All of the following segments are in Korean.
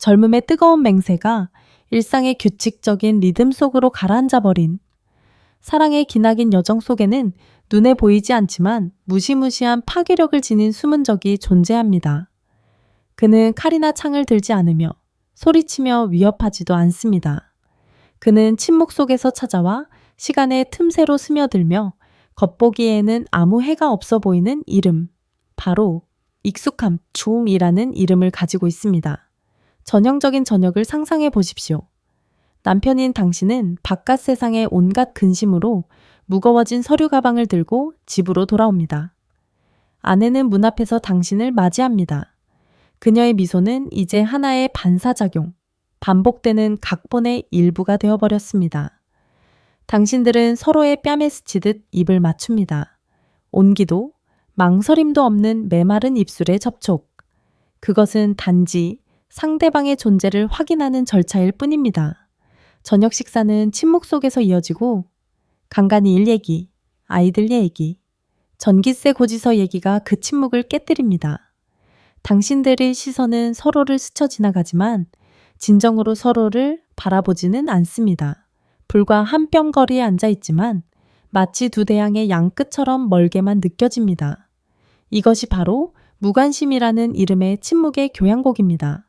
젊음의 뜨거운 맹세가 일상의 규칙적인 리듬 속으로 가라앉아 버린 사랑의 기나긴 여정 속에는 눈에 보이지 않지만 무시무시한 파괴력을 지닌 숨은 적이 존재합니다. 그는 칼이나 창을 들지 않으며 소리치며 위협하지도 않습니다. 그는 침묵 속에서 찾아와 시간의 틈새로 스며들며 겉보기에는 아무 해가 없어 보이는 이름, 바로 익숙함, 중이라는 이름을 가지고 있습니다. 전형적인 저녁을 상상해 보십시오. 남편인 당신은 바깥 세상의 온갖 근심으로 무거워진 서류 가방을 들고 집으로 돌아옵니다. 아내는 문 앞에서 당신을 맞이합니다. 그녀의 미소는 이제 하나의 반사작용, 반복되는 각본의 일부가 되어버렸습니다. 당신들은 서로의 뺨에 스치듯 입을 맞춥니다. 온기도, 망설임도 없는 메마른 입술의 접촉. 그것은 단지 상대방의 존재를 확인하는 절차일 뿐입니다. 저녁 식사는 침묵 속에서 이어지고 간간히 일 얘기, 아이들 얘기, 전기세 고지서 얘기가 그 침묵을 깨뜨립니다. 당신들의 시선은 서로를 스쳐 지나가지만 진정으로 서로를 바라보지는 않습니다. 불과 한 뼘 거리에 앉아있지만 마치 두 대양의 양끝처럼 멀게만 느껴집니다. 이것이 바로 무관심이라는 이름의 침묵의 교향곡입니다.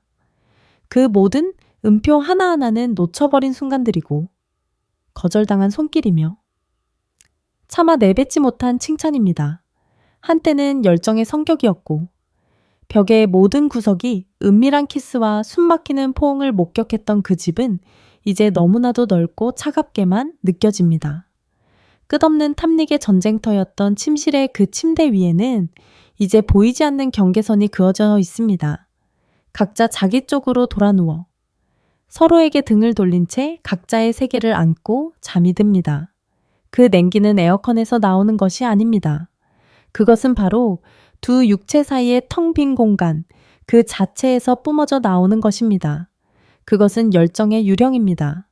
그 모든 음표 하나하나는 놓쳐버린 순간들이고 거절당한 손길이며 차마 내뱉지 못한 칭찬입니다. 한때는 열정의 성격이었고 벽의 모든 구석이 은밀한 키스와 숨막히는 포옹을 목격했던 그 집은 이제 너무나도 넓고 차갑게만 느껴집니다. 끝없는 탐닉의 전쟁터였던 침실의 그 침대 위에는 이제 보이지 않는 경계선이 그어져 있습니다. 각자 자기 쪽으로 돌아누워 서로에게 등을 돌린 채 각자의 세계를 안고 잠이 듭니다. 그 냉기는 에어컨에서 나오는 것이 아닙니다. 그것은 바로 두 육체 사이의 텅 빈 공간, 그 자체에서 뿜어져 나오는 것입니다. 그것은 열정의 유령입니다.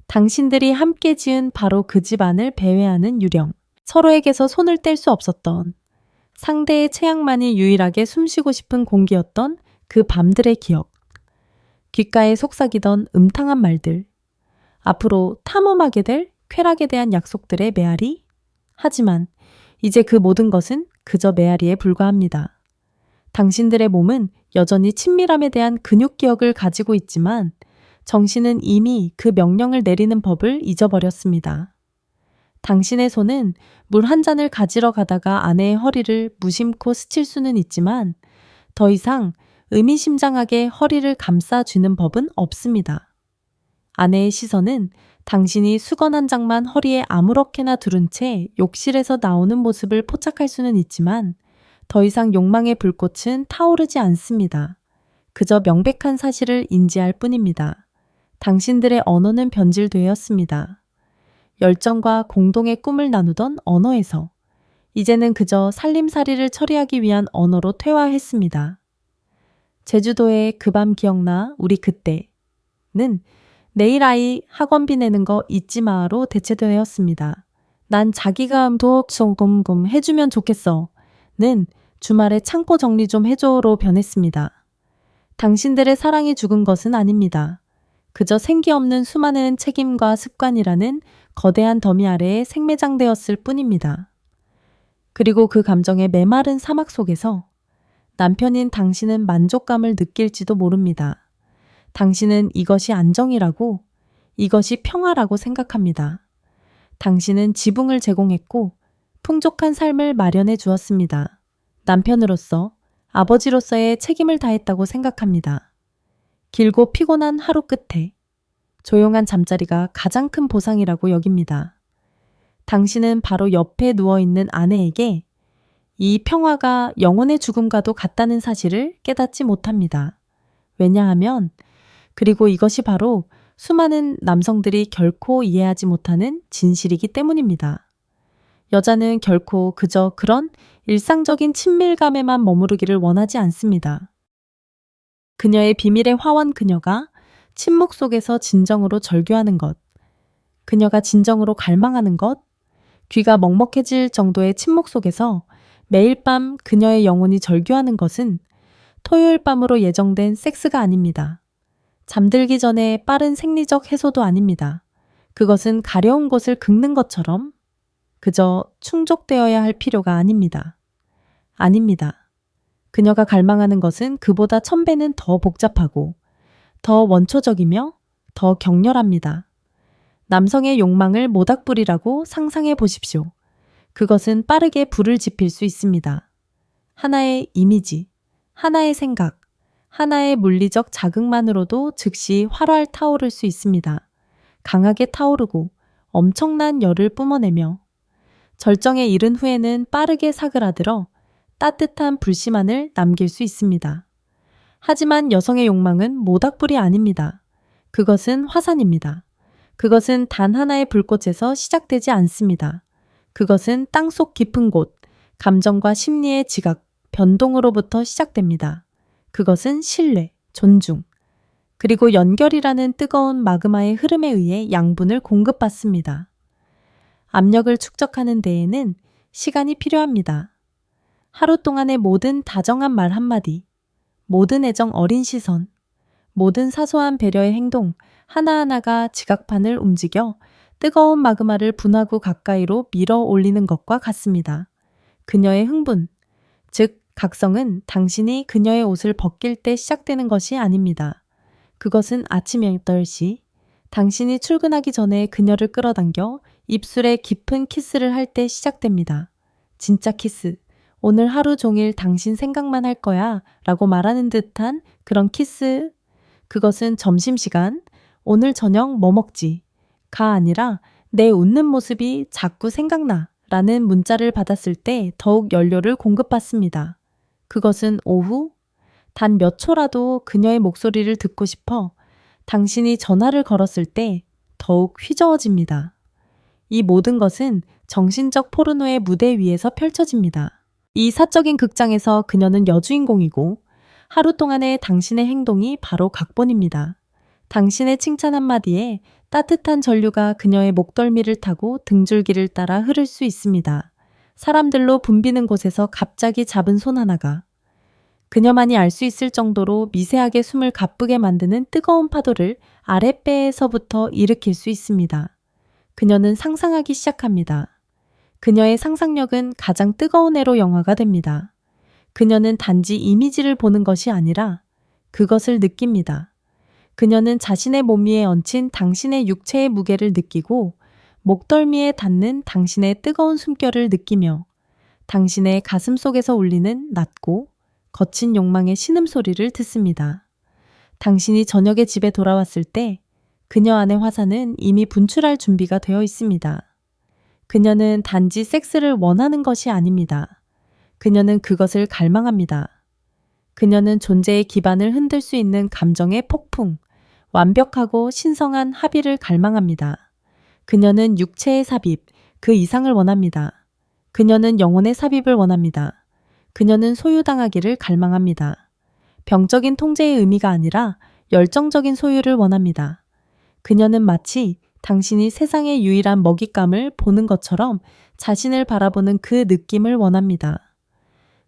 당신들이 함께 지은 바로 그 집안을 배회하는 유령. 서로에게서 손을 뗄 수 없었던, 상대의 체향만이 유일하게 숨쉬고 싶은 공기였던 그 밤들의 기억. 귓가에 속삭이던 음탕한 말들. 앞으로 탐험하게 될 쾌락에 대한 약속들의 메아리. 하지만 이제 그 모든 것은 그저 메아리에 불과합니다. 당신들의 몸은 여전히 친밀함에 대한 근육 기억을 가지고 있지만 정신은 이미 그 명령을 내리는 법을 잊어버렸습니다. 당신의 손은 물 한 잔을 가지러 가다가 아내의 허리를 무심코 스칠 수는 있지만 더 이상 의미심장하게 허리를 감싸 쥐는 법은 없습니다. 아내의 시선은 당신이 수건 한 장만 허리에 아무렇게나 두른 채 욕실에서 나오는 모습을 포착할 수는 있지만 더 이상 욕망의 불꽃은 타오르지 않습니다. 그저 명백한 사실을 인지할 뿐입니다. 당신들의 언어는 변질되었습니다. 열정과 공동의 꿈을 나누던 언어에서 이제는 그저 살림살이를 처리하기 위한 언어로 퇴화했습니다. 제주도의 그 밤 기억나 우리 그때는 내일 아이 학원비 내는 거 잊지 마로 대체되었습니다. 난 자기가 도금금 해주면 좋겠어 는 주말에 창고 정리 좀 해줘로 변했습니다. 당신들의 사랑이 죽은 것은 아닙니다. 그저 생기 없는 수많은 책임과 습관이라는 거대한 더미 아래에 생매장되었을 뿐입니다. 그리고 그 감정의 메마른 사막 속에서 남편인 당신은 만족감을 느낄지도 모릅니다. 당신은 이것이 안정이라고, 이것이 평화라고 생각합니다. 당신은 지붕을 제공했고 풍족한 삶을 마련해 주었습니다. 남편으로서, 아버지로서의 책임을 다했다고 생각합니다. 길고 피곤한 하루 끝에 조용한 잠자리가 가장 큰 보상이라고 여깁니다. 당신은 바로 옆에 누워있는 아내에게 이 평화가 영혼의 죽음과도 같다는 사실을 깨닫지 못합니다. 왜냐하면 그리고 이것이 바로 수많은 남성들이 결코 이해하지 못하는 진실이기 때문입니다. 여자는 결코 그저 그런 일상적인 친밀감에만 머무르기를 원하지 않습니다. 그녀의 비밀의 화원 그녀가 침묵 속에서 진정으로 절규하는 것, 그녀가 진정으로 갈망하는 것, 귀가 먹먹해질 정도의 침묵 속에서 매일 밤 그녀의 영혼이 절규하는 것은 토요일 밤으로 예정된 섹스가 아닙니다. 잠들기 전에 빠른 생리적 해소도 아닙니다. 그것은 가려운 곳을 긁는 것처럼 그저 충족되어야 할 필요가 아닙니다. 아닙니다. 그녀가 갈망하는 것은 그보다 1000배는 더 복잡하고 더 원초적이며 더 격렬합니다. 남성의 욕망을 모닥불이라고 상상해 보십시오. 그것은 빠르게 불을 지필 수 있습니다. 하나의 이미지, 하나의 생각, 하나의 물리적 자극만으로도 즉시 활활 타오를 수 있습니다. 강하게 타오르고 엄청난 열을 뿜어내며 절정에 이른 후에는 빠르게 사그라들어 따뜻한 불씨만을 남길 수 있습니다. 하지만 여성의 욕망은 모닥불이 아닙니다. 그것은 화산입니다. 그것은 단 하나의 불꽃에서 시작되지 않습니다. 그것은 땅속 깊은 곳, 감정과 심리의 지각, 변동으로부터 시작됩니다. 그것은 신뢰, 존중, 그리고 연결이라는 뜨거운 마그마의 흐름에 의해 양분을 공급받습니다. 압력을 축적하는 데에는 시간이 필요합니다. 하루 동안의 모든 다정한 말 한마디, 모든 애정 어린 시선, 모든 사소한 배려의 행동 하나하나가 지각판을 움직여 뜨거운 마그마를 분화구 가까이로 밀어 올리는 것과 같습니다. 그녀의 흥분, 즉 각성은 당신이 그녀의 옷을 벗길 때 시작되는 것이 아닙니다. 그것은 아침 8시, 당신이 출근하기 전에 그녀를 끌어당겨 입술에 깊은 키스를 할 때 시작됩니다. 진짜 키스, 오늘 하루 종일 당신 생각만 할 거야 라고 말하는 듯한 그런 키스. 그것은 점심시간, 오늘 저녁 뭐 먹지? 가 아니라 내 웃는 모습이 자꾸 생각나 라는 문자를 받았을 때 더욱 연료를 공급받습니다. 그것은 오후, 단 몇 초라도 그녀의 목소리를 듣고 싶어 당신이 전화를 걸었을 때 더욱 휘저어집니다. 이 모든 것은 정신적 포르노의 무대 위에서 펼쳐집니다. 이 사적인 극장에서 그녀는 여주인공이고 하루 동안의 당신의 행동이 바로 각본입니다. 당신의 칭찬 한마디에 따뜻한 전류가 그녀의 목덜미를 타고 등줄기를 따라 흐를 수 있습니다. 사람들로 붐비는 곳에서 갑자기 잡은 손 하나가 그녀만이 알 수 있을 정도로 미세하게 숨을 가쁘게 만드는 뜨거운 파도를 아랫배에서부터 일으킬 수 있습니다. 그녀는 상상하기 시작합니다. 그녀의 상상력은 가장 뜨거운 애로 영화가 됩니다. 그녀는 단지 이미지를 보는 것이 아니라 그것을 느낍니다. 그녀는 자신의 몸 위에 얹힌 당신의 육체의 무게를 느끼고 목덜미에 닿는 당신의 뜨거운 숨결을 느끼며 당신의 가슴 속에서 울리는 낮고 거친 욕망의 신음소리를 듣습니다. 당신이 저녁에 집에 돌아왔을 때 그녀 안의 화산은 이미 분출할 준비가 되어 있습니다. 그녀는 단지 섹스를 원하는 것이 아닙니다. 그녀는 그것을 갈망합니다. 그녀는 존재의 기반을 흔들 수 있는 감정의 폭풍, 완벽하고 신성한 합의를 갈망합니다. 그녀는 육체의 삽입, 그 이상을 원합니다. 그녀는 영혼의 삽입을 원합니다. 그녀는 소유당하기를 갈망합니다. 병적인 통제의 의미가 아니라 열정적인 소유를 원합니다. 그녀는 마치 당신이 세상의 유일한 먹잇감을 보는 것처럼 자신을 바라보는 그 느낌을 원합니다.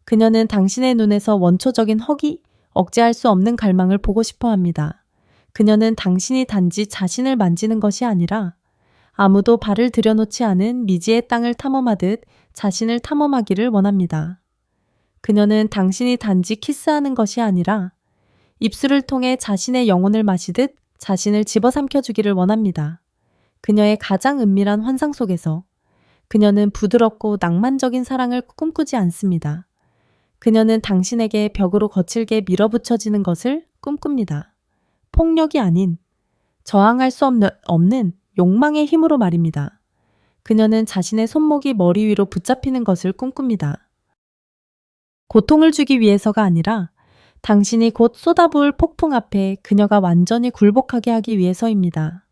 그녀는 당신의 눈에서 원초적인 허기, 억제할 수 없는 갈망을 보고 싶어 합니다. 그녀는 당신이 단지 자신을 만지는 것이 아니라 아무도 발을 들여놓지 않은 미지의 땅을 탐험하듯 자신을 탐험하기를 원합니다. 그녀는 당신이 단지 키스하는 것이 아니라 입술을 통해 자신의 영혼을 마시듯 자신을 집어삼켜주기를 원합니다. 그녀의 가장 은밀한 환상 속에서 그녀는 부드럽고 낭만적인 사랑을 꿈꾸지 않습니다. 그녀는 당신에게 벽으로 거칠게 밀어붙여지는 것을 꿈꿉니다. 폭력이 아닌 저항할 수 없는 욕망의 힘으로 말입니다. 그녀는 자신의 손목이 머리 위로 붙잡히는 것을 꿈꿉니다. 고통을 주기 위해서가 아니라 당신이 곧 쏟아부을 폭풍 앞에 그녀가 완전히 굴복하게 하기 위해서입니다.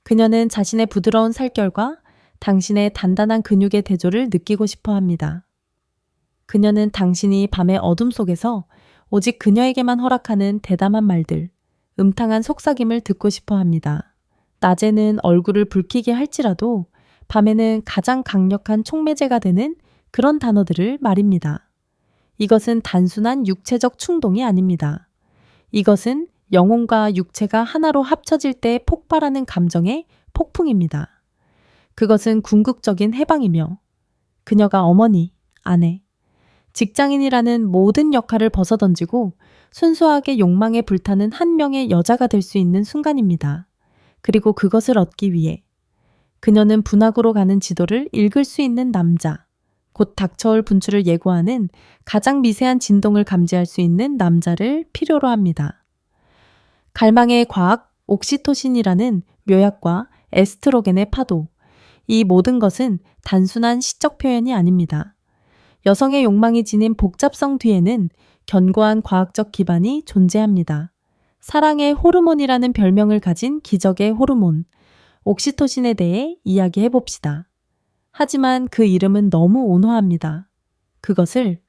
그녀는 자신의 부드러운 살결과 당신의 단단한 근육의 대조를 느끼고 싶어 합니다. 그녀는 당신이 밤의 어둠 속에서 오직 그녀에게만 허락하는 대담한 말들, 음탕한 속삭임을 듣고 싶어 합니다. 낮에는 얼굴을 붉히게 할지라도 밤에는 가장 강력한 촉매제가 되는 그런 단어들을 말입니다. 이것은 단순한 육체적 충동이 아닙니다. 이것은 영혼과 육체가 하나로 합쳐질 때 폭발하는 감정의 폭풍입니다. 그것은 궁극적인 해방이며 그녀가 어머니, 아내, 직장인이라는 모든 역할을 벗어던지고 순수하게 욕망에 불타는 한 명의 여자가 될 수 있는 순간입니다. 그리고 그것을 얻기 위해 그녀는 분화구로 가는 지도를 읽을 수 있는 남자, 곧 닥쳐올 분출을 예고하는 가장 미세한 진동을 감지할 수 있는 남자를 필요로 합니다. 갈망의 과학 옥시토신이라는 묘약과 에스트로겐의 파도, 이 모든 것은 단순한 시적 표현이 아닙니다. 여성의 욕망이 지닌 복잡성 뒤에는 견고한 과학적 기반이 존재합니다. 사랑의 호르몬이라는 별명을 가진 기적의 호르몬, 옥시토신에 대해 이야기해 봅시다. 하지만 그 이름은 너무 온화합니다. 그것을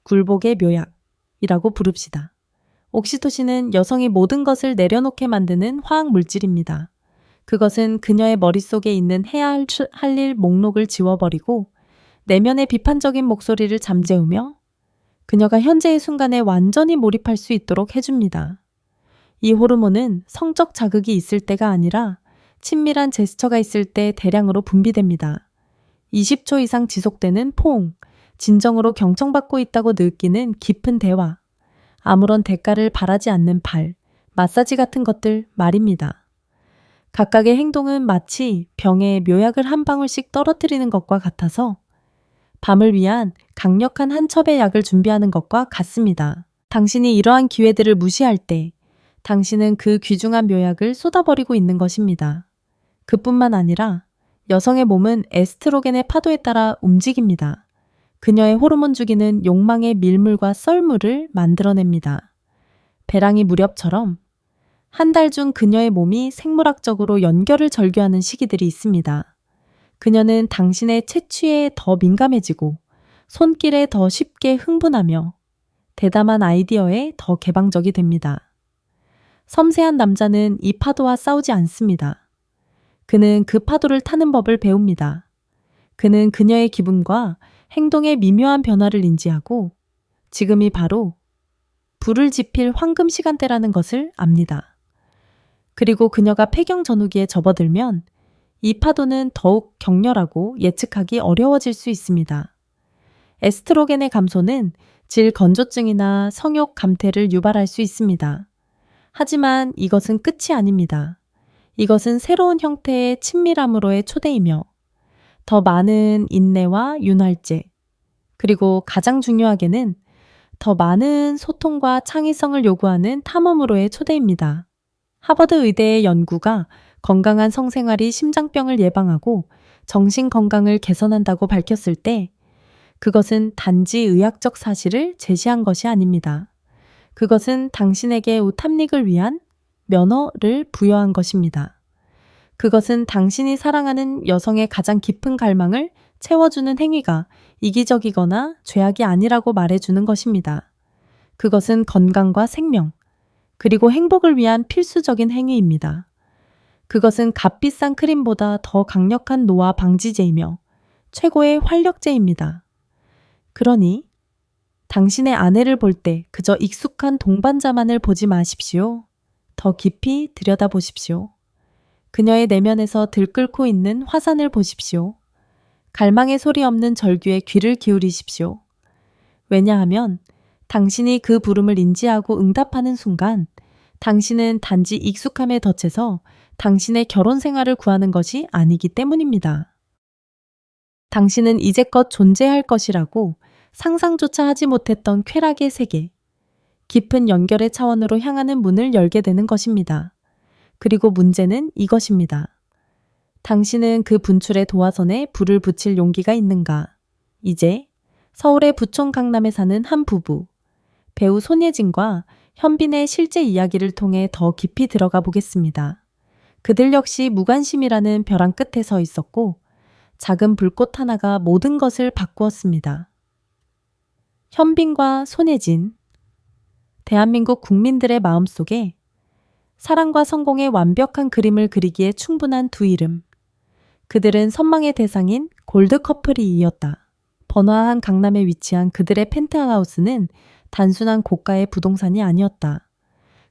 굴복의 묘약이라고 부릅시다. 옥시토신은 여성이 모든 것을 내려놓게 만드는 화학 물질입니다. 그것은 그녀의 머릿속에 있는 해야 할 일 목록을 지워버리고 내면의 비판적인 목소리를 잠재우며 그녀가 현재의 순간에 완전히 몰입할 수 있도록 해줍니다. 이 호르몬은 성적 자극이 있을 때가 아니라 친밀한 제스처가 있을 때 대량으로 분비됩니다. 20초 이상 지속되는 포옹, 진정으로 경청받고 있다고 느끼는 깊은 대화, 아무런 대가를 바라지 않는 발, 마사지 같은 것들 말입니다. 각각의 행동은 마치 병에 묘약을 한 방울씩 떨어뜨리는 것과 같아서 밤을 위한 강력한 한 첩의 약을 준비하는 것과 같습니다. 당신이 이러한 기회들을 무시할 때 당신은 그 귀중한 묘약을 쏟아버리고 있는 것입니다. 그뿐만 아니라 여성의 몸은 에스트로겐의 파도에 따라 움직입니다. 그녀의 호르몬 주기는 욕망의 밀물과 썰물을 만들어냅니다. 배랑이 무렵처럼 한 달 중 그녀의 몸이 생물학적으로 연결을 절규하는 시기들이 있습니다. 그녀는 당신의 채취에 더 민감해지고 손길에 더 쉽게 흥분하며 대담한 아이디어에 더 개방적이 됩니다. 섬세한 남자는 이 파도와 싸우지 않습니다. 그는 그 파도를 타는 법을 배웁니다. 그는 그녀의 기분과 행동의 미묘한 변화를 인지하고 지금이 바로 불을 지필 황금 시간대라는 것을 압니다. 그리고 그녀가 폐경 전후기에 접어들면 이 파도는 더욱 격렬하고 예측하기 어려워질 수 있습니다. 에스트로겐의 감소는 질 건조증이나 성욕 감퇴를 유발할 수 있습니다. 하지만 이것은 끝이 아닙니다. 이것은 새로운 형태의 친밀함으로의 초대이며 더 많은 인내와 윤활제, 그리고 가장 중요하게는 더 많은 소통과 창의성을 요구하는 탐험으로의 초대입니다. 하버드 의대의 연구가 건강한 성생활이 심장병을 예방하고 정신 건강을 개선한다고 밝혔을 때 그것은 단지 의학적 사실을 제시한 것이 아닙니다. 그것은 당신에게 탐닉을 위한 면허를 부여한 것입니다. 그것은 당신이 사랑하는 여성의 가장 깊은 갈망을 채워주는 행위가 이기적이거나 죄악이 아니라고 말해주는 것입니다. 그것은 건강과 생명, 그리고 행복을 위한 필수적인 행위입니다. 그것은 값비싼 크림보다 더 강력한 노화 방지제이며 최고의 활력제입니다. 그러니 당신의 아내를 볼 때 그저 익숙한 동반자만을 보지 마십시오. 더 깊이 들여다보십시오. 그녀의 내면에서 들끓고 있는 화산을 보십시오. 갈망의 소리 없는 절규에 귀를 기울이십시오. 왜냐하면 당신이 그 부름을 인지하고 응답하는 순간 당신은 단지 익숙함에 덫에서 당신의 결혼 생활을 구하는 것이 아니기 때문입니다. 당신은 이제껏 존재할 것이라고 상상조차 하지 못했던 쾌락의 세계, 깊은 연결의 차원으로 향하는 문을 열게 되는 것입니다. 그리고 문제는 이것입니다. 당신은 그 분출의 도화선에 불을 붙일 용기가 있는가? 이제 서울의 부촌 강남에 사는 한 부부, 배우 손예진과 현빈의 실제 이야기를 통해 더 깊이 들어가 보겠습니다. 그들 역시 무관심이라는 벼랑 끝에 서 있었고 작은 불꽃 하나가 모든 것을 바꾸었습니다. 현빈과 손예진, 대한민국 국민들의 마음속에 사랑과 성공의 완벽한 그림을 그리기에 충분한 두 이름. 그들은 선망의 대상인 골드 커플이 이었다. 번화한 강남에 위치한 그들의 펜트하우스는 단순한 고가의 부동산이 아니었다.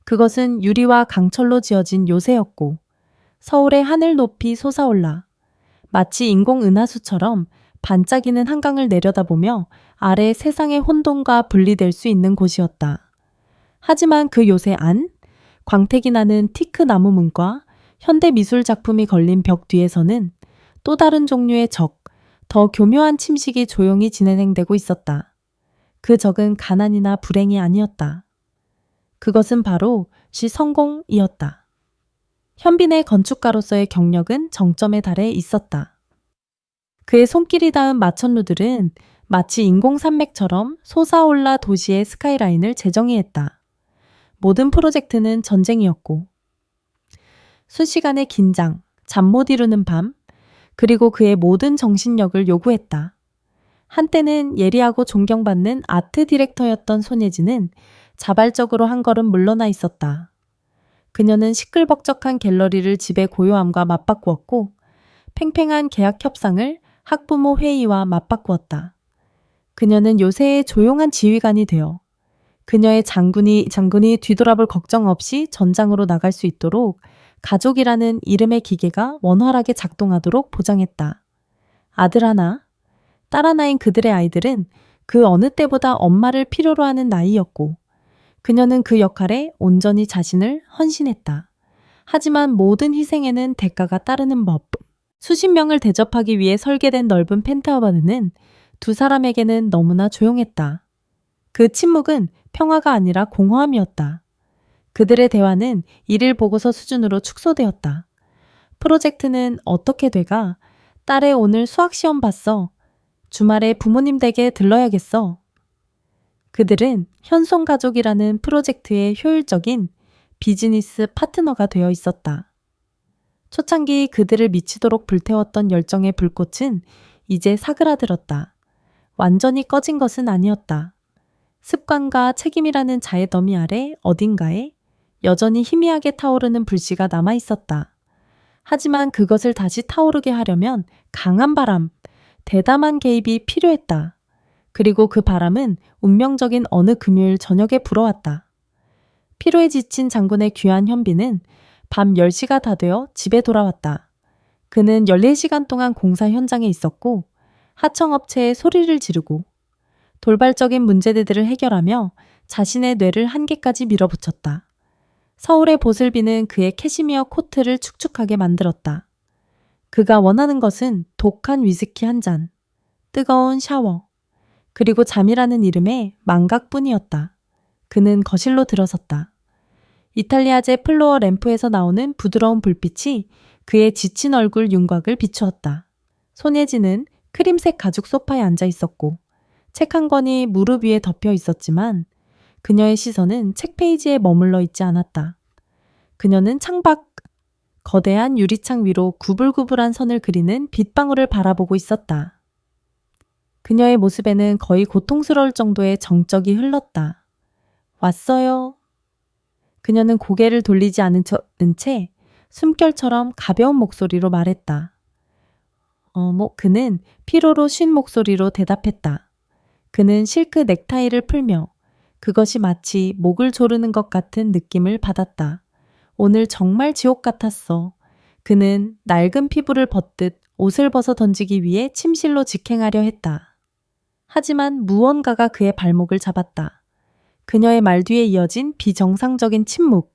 그것은 유리와 강철로 지어진 요새였고 서울의 하늘 높이 솟아올라 마치 인공 은하수처럼 반짝이는 한강을 내려다보며 아래 세상의 혼돈과 분리될 수 있는 곳이었다. 하지만 그 요새 안, 광택이 나는 티크 나무 문과 현대 미술 작품이 걸린 벽 뒤에서는 또 다른 종류의 적, 더 교묘한 침식이 조용히 진행되고 있었다. 그 적은 가난이나 불행이 아니었다. 그것은 바로 성공이었다. 현빈의 건축가로서의 경력은 정점에 달해 있었다. 그의 손길이 닿은 마천루들은 마치 인공산맥처럼 솟아올라 도시의 스카이라인을 재정의했다. 모든 프로젝트는 전쟁이었고 수시간의 긴장, 잠 못 이루는 밤, 그리고 그의 모든 정신력을 요구했다. 한때는 예리하고 존경받는 아트 디렉터였던 손예진은 자발적으로 한 걸음 물러나 있었다. 그녀는 시끌벅적한 갤러리를 집의 고요함과 맞바꾸었고 팽팽한 계약 협상을 학부모 회의와 맞바꾸었다. 그녀는 요새의 조용한 지휘관이 되어 그녀의 장군이 뒤돌아볼 걱정 없이 전장으로 나갈 수 있도록 가족이라는 이름의 기계가 원활하게 작동하도록 보장했다. 아들 하나, 딸 하나인 그들의 아이들은 그 어느 때보다 엄마를 필요로 하는 나이였고 그녀는 그 역할에 온전히 자신을 헌신했다. 하지만 모든 희생에는 대가가 따르는 법. 수십 명을 대접하기 위해 설계된 넓은 펜트하우스는 두 사람에게는 너무나 조용했다. 그 침묵은 평화가 아니라 공허함이었다. 그들의 대화는 일일 보고서 수준으로 축소되었다. 프로젝트는 어떻게 돼가? 딸의 오늘 수학시험 봤어. 주말에 부모님 댁에 들러야겠어. 그들은 현송가족이라는 프로젝트의 효율적인 비즈니스 파트너가 되어 있었다. 초창기 그들을 미치도록 불태웠던 열정의 불꽃은 이제 사그라들었다. 완전히 꺼진 것은 아니었다. 습관과 책임이라는 자의 더미 아래 어딘가에 여전히 희미하게 타오르는 불씨가 남아 있었다. 하지만 그것을 다시 타오르게 하려면 강한 바람, 대담한 개입이 필요했다. 그리고 그 바람은 운명적인 어느 금요일 저녁에 불어왔다. 피로에 지친 장군의 귀한 현빈은 밤 10시가 다 되어 집에 돌아왔다. 그는 14시간 동안 공사 현장에 있었고 하청업체에 소리를 지르고 돌발적인 문제들을 해결하며 자신의 뇌를 한계까지 밀어붙였다. 서울의 보슬비는 그의 캐시미어 코트를 축축하게 만들었다. 그가 원하는 것은 독한 위스키 한 잔, 뜨거운 샤워, 그리고 잠이라는 이름의 망각뿐이었다. 그는 거실로 들어섰다. 이탈리아제 플로어 램프에서 나오는 부드러운 불빛이 그의 지친 얼굴 윤곽을 비추었다. 손예진은 크림색 가죽 소파에 앉아 있었고 책 한 권이 무릎 위에 덮여 있었지만 그녀의 시선은 책 페이지에 머물러 있지 않았다. 그녀는 창밖 거대한 유리창 위로 구불구불한 선을 그리는 빗방울을 바라보고 있었다. 그녀의 모습에는 거의 고통스러울 정도의 정적이 흘렀다. 왔어요. 그녀는 고개를 돌리지 않은 채 숨결처럼 가벼운 목소리로 말했다. 그는 피로로 쉰 목소리로 대답했다. 그는 실크 넥타이를 풀며 그것이 마치 목을 조르는 것 같은 느낌을 받았다. 오늘 정말 지옥 같았어. 그는 낡은 피부를 벗듯 옷을 벗어 던지기 위해 침실로 직행하려 했다. 하지만 무언가가 그의 발목을 잡았다. 그녀의 말 뒤에 이어진 비정상적인 침묵.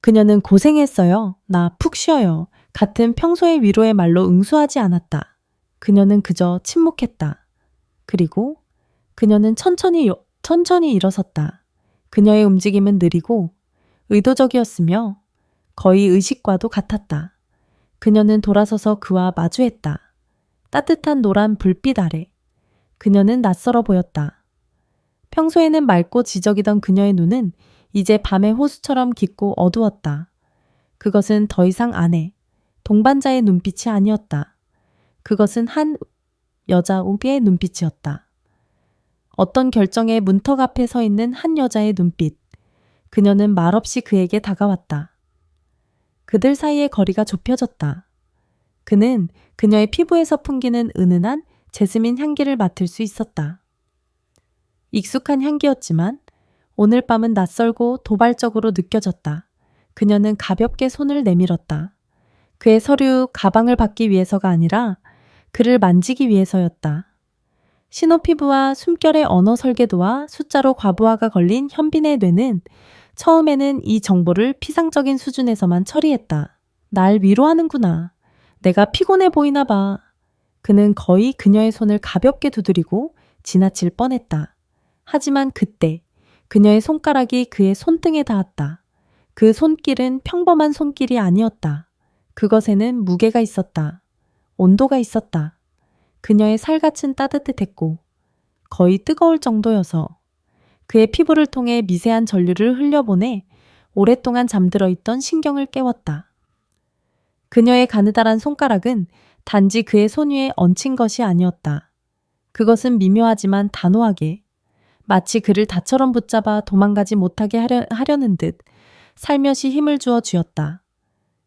그녀는 고생했어요. 나 푹 쉬어요. 같은 평소의 위로의 말로 응수하지 않았다. 그녀는 그저 침묵했다. 그리고 그녀는 천천히 일어섰다. 그녀의 움직임은 느리고 의도적이었으며 거의 의식과도 같았다. 그녀는 돌아서서 그와 마주했다. 따뜻한 노란 불빛 아래. 그녀는 낯설어 보였다. 평소에는 맑고 지적이던 그녀의 눈은 이제 밤의 호수처럼 깊고 어두웠다. 그것은 더 이상 아내, 동반자의 눈빛이 아니었다. 그것은 한 여자 우비의 눈빛이었다. 어떤 결정의 문턱 앞에 서 있는 한 여자의 눈빛. 그녀는 말없이 그에게 다가왔다. 그들 사이의 거리가 좁혀졌다. 그는 그녀의 피부에서 풍기는 은은한 제스민 향기를 맡을 수 있었다. 익숙한 향기였지만 오늘 밤은 낯설고 도발적으로 느껴졌다. 그녀는 가볍게 손을 내밀었다. 그의 서류 가방을 받기 위해서가 아니라 그를 만지기 위해서였다. 신호피부와 숨결의 언어 설계도와 숫자로 과부하가 걸린 현빈의 뇌는 처음에는 이 정보를 피상적인 수준에서만 처리했다. 날 위로하는구나. 내가 피곤해 보이나 봐. 그는 거의 그녀의 손을 가볍게 두드리고 지나칠 뻔했다. 하지만 그때 그녀의 손가락이 그의 손등에 닿았다. 그 손길은 평범한 손길이 아니었다. 그것에는 무게가 있었다. 온도가 있었다. 그녀의 살갗은 따뜻했고 거의 뜨거울 정도여서 그의 피부를 통해 미세한 전류를 흘려보내 오랫동안 잠들어 있던 신경을 깨웠다. 그녀의 가느다란 손가락은 단지 그의 손 위에 얹힌 것이 아니었다. 그것은 미묘하지만 단호하게 마치 그를 다처럼 붙잡아 도망가지 못하게 하려는 듯 살며시 힘을 주어 쥐었다.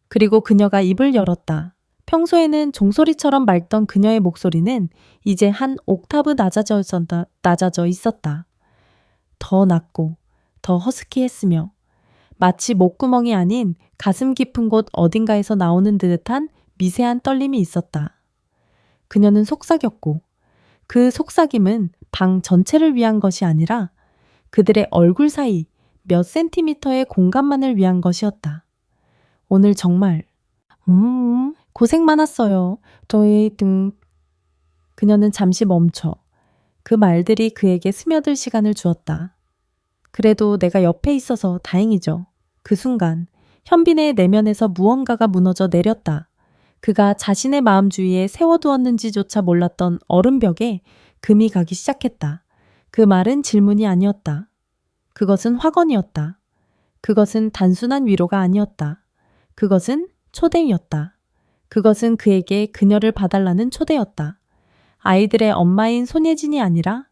그리고 그녀가 입을 열었다. 평소에는 종소리처럼 맑던 그녀의 목소리는 이제 한 옥타브 낮아져 있었다. 더 낮고 더 허스키했으며 마치 목구멍이 아닌 가슴 깊은 곳 어딘가에서 나오는 듯한 미세한 떨림이 있었다. 그녀는 속삭였고 그 속삭임은 방 전체를 위한 것이 아니라 그들의 얼굴 사이 몇 센티미터의 공간만을 위한 것이었다. 오늘 정말 고생 많았어요. 저희 등 그녀는 잠시 멈춰 그 말들이 그에게 스며들 시간을 주었다. 그래도 내가 옆에 있어서 다행이죠. 그 순간 현빈의 내면에서 무언가가 무너져 내렸다. 그가 자신의 마음 주위에 세워두었는지조차 몰랐던 얼음벽에 금이 가기 시작했다. 그 말은 질문이 아니었다. 그것은 확언이었다. 그것은 단순한 위로가 아니었다. 그것은 초대이었다. 그것은 그에게 그녀를 봐달라는 초대였다. 아이들의 엄마인 손예진이 아니라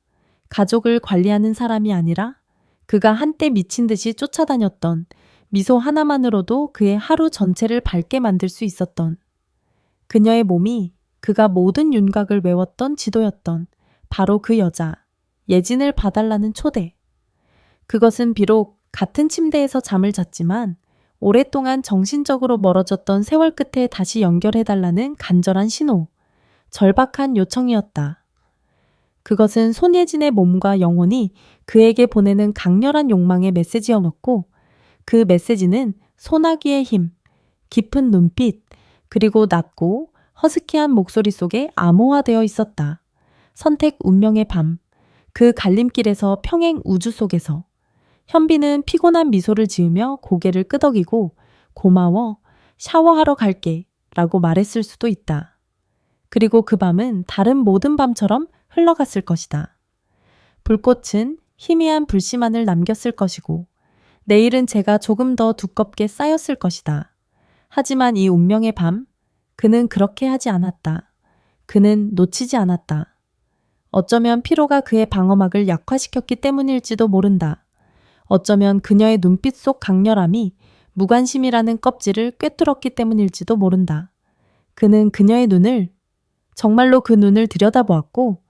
가족을 관리하는 사람이 아니라 그가 한때 미친 듯이 쫓아다녔던 미소 하나만으로도 그의 하루 전체를 밝게 만들 수 있었던 그녀의 몸이 그가 모든 윤곽을 외웠던 지도였던 바로 그 여자, 예진을 봐달라는 초대. 그것은 비록 같은 침대에서 잠을 잤지만 오랫동안 정신적으로 멀어졌던 세월 끝에 다시 연결해달라는 간절한 신호, 절박한 요청이었다. 그것은 손예진의 몸과 영혼이 그에게 보내는 강렬한 욕망의 메시지였고 그 메시지는 소나기의 힘, 깊은 눈빛, 그리고 낮고 허스키한 목소리 속에 암호화되어 있었다. 선택 운명의 밤, 그 갈림길에서 평행 우주 속에서 현빈은 피곤한 미소를 지으며 고개를 끄덕이고 고마워, 샤워하러 갈게 라고 말했을 수도 있다. 그리고 그 밤은 다른 모든 밤처럼 흘러갔을 것이다. 불꽃은 희미한 불씨만을 남겼을 것이고 내일은 제가 조금 더 두껍게 쌓였을 것이다. 하지만 이 운명의 밤, 그는 그렇게 하지 않았다. 그는 놓치지 않았다. 어쩌면 피로가 그의 방어막을 약화시켰기 때문일지도 모른다. 어쩌면 그녀의 눈빛 속 강렬함이 무관심이라는 껍질을 꿰뚫었기 때문일지도 모른다. 그는 그녀의 눈을, 정말로 그 눈을 들여다보았고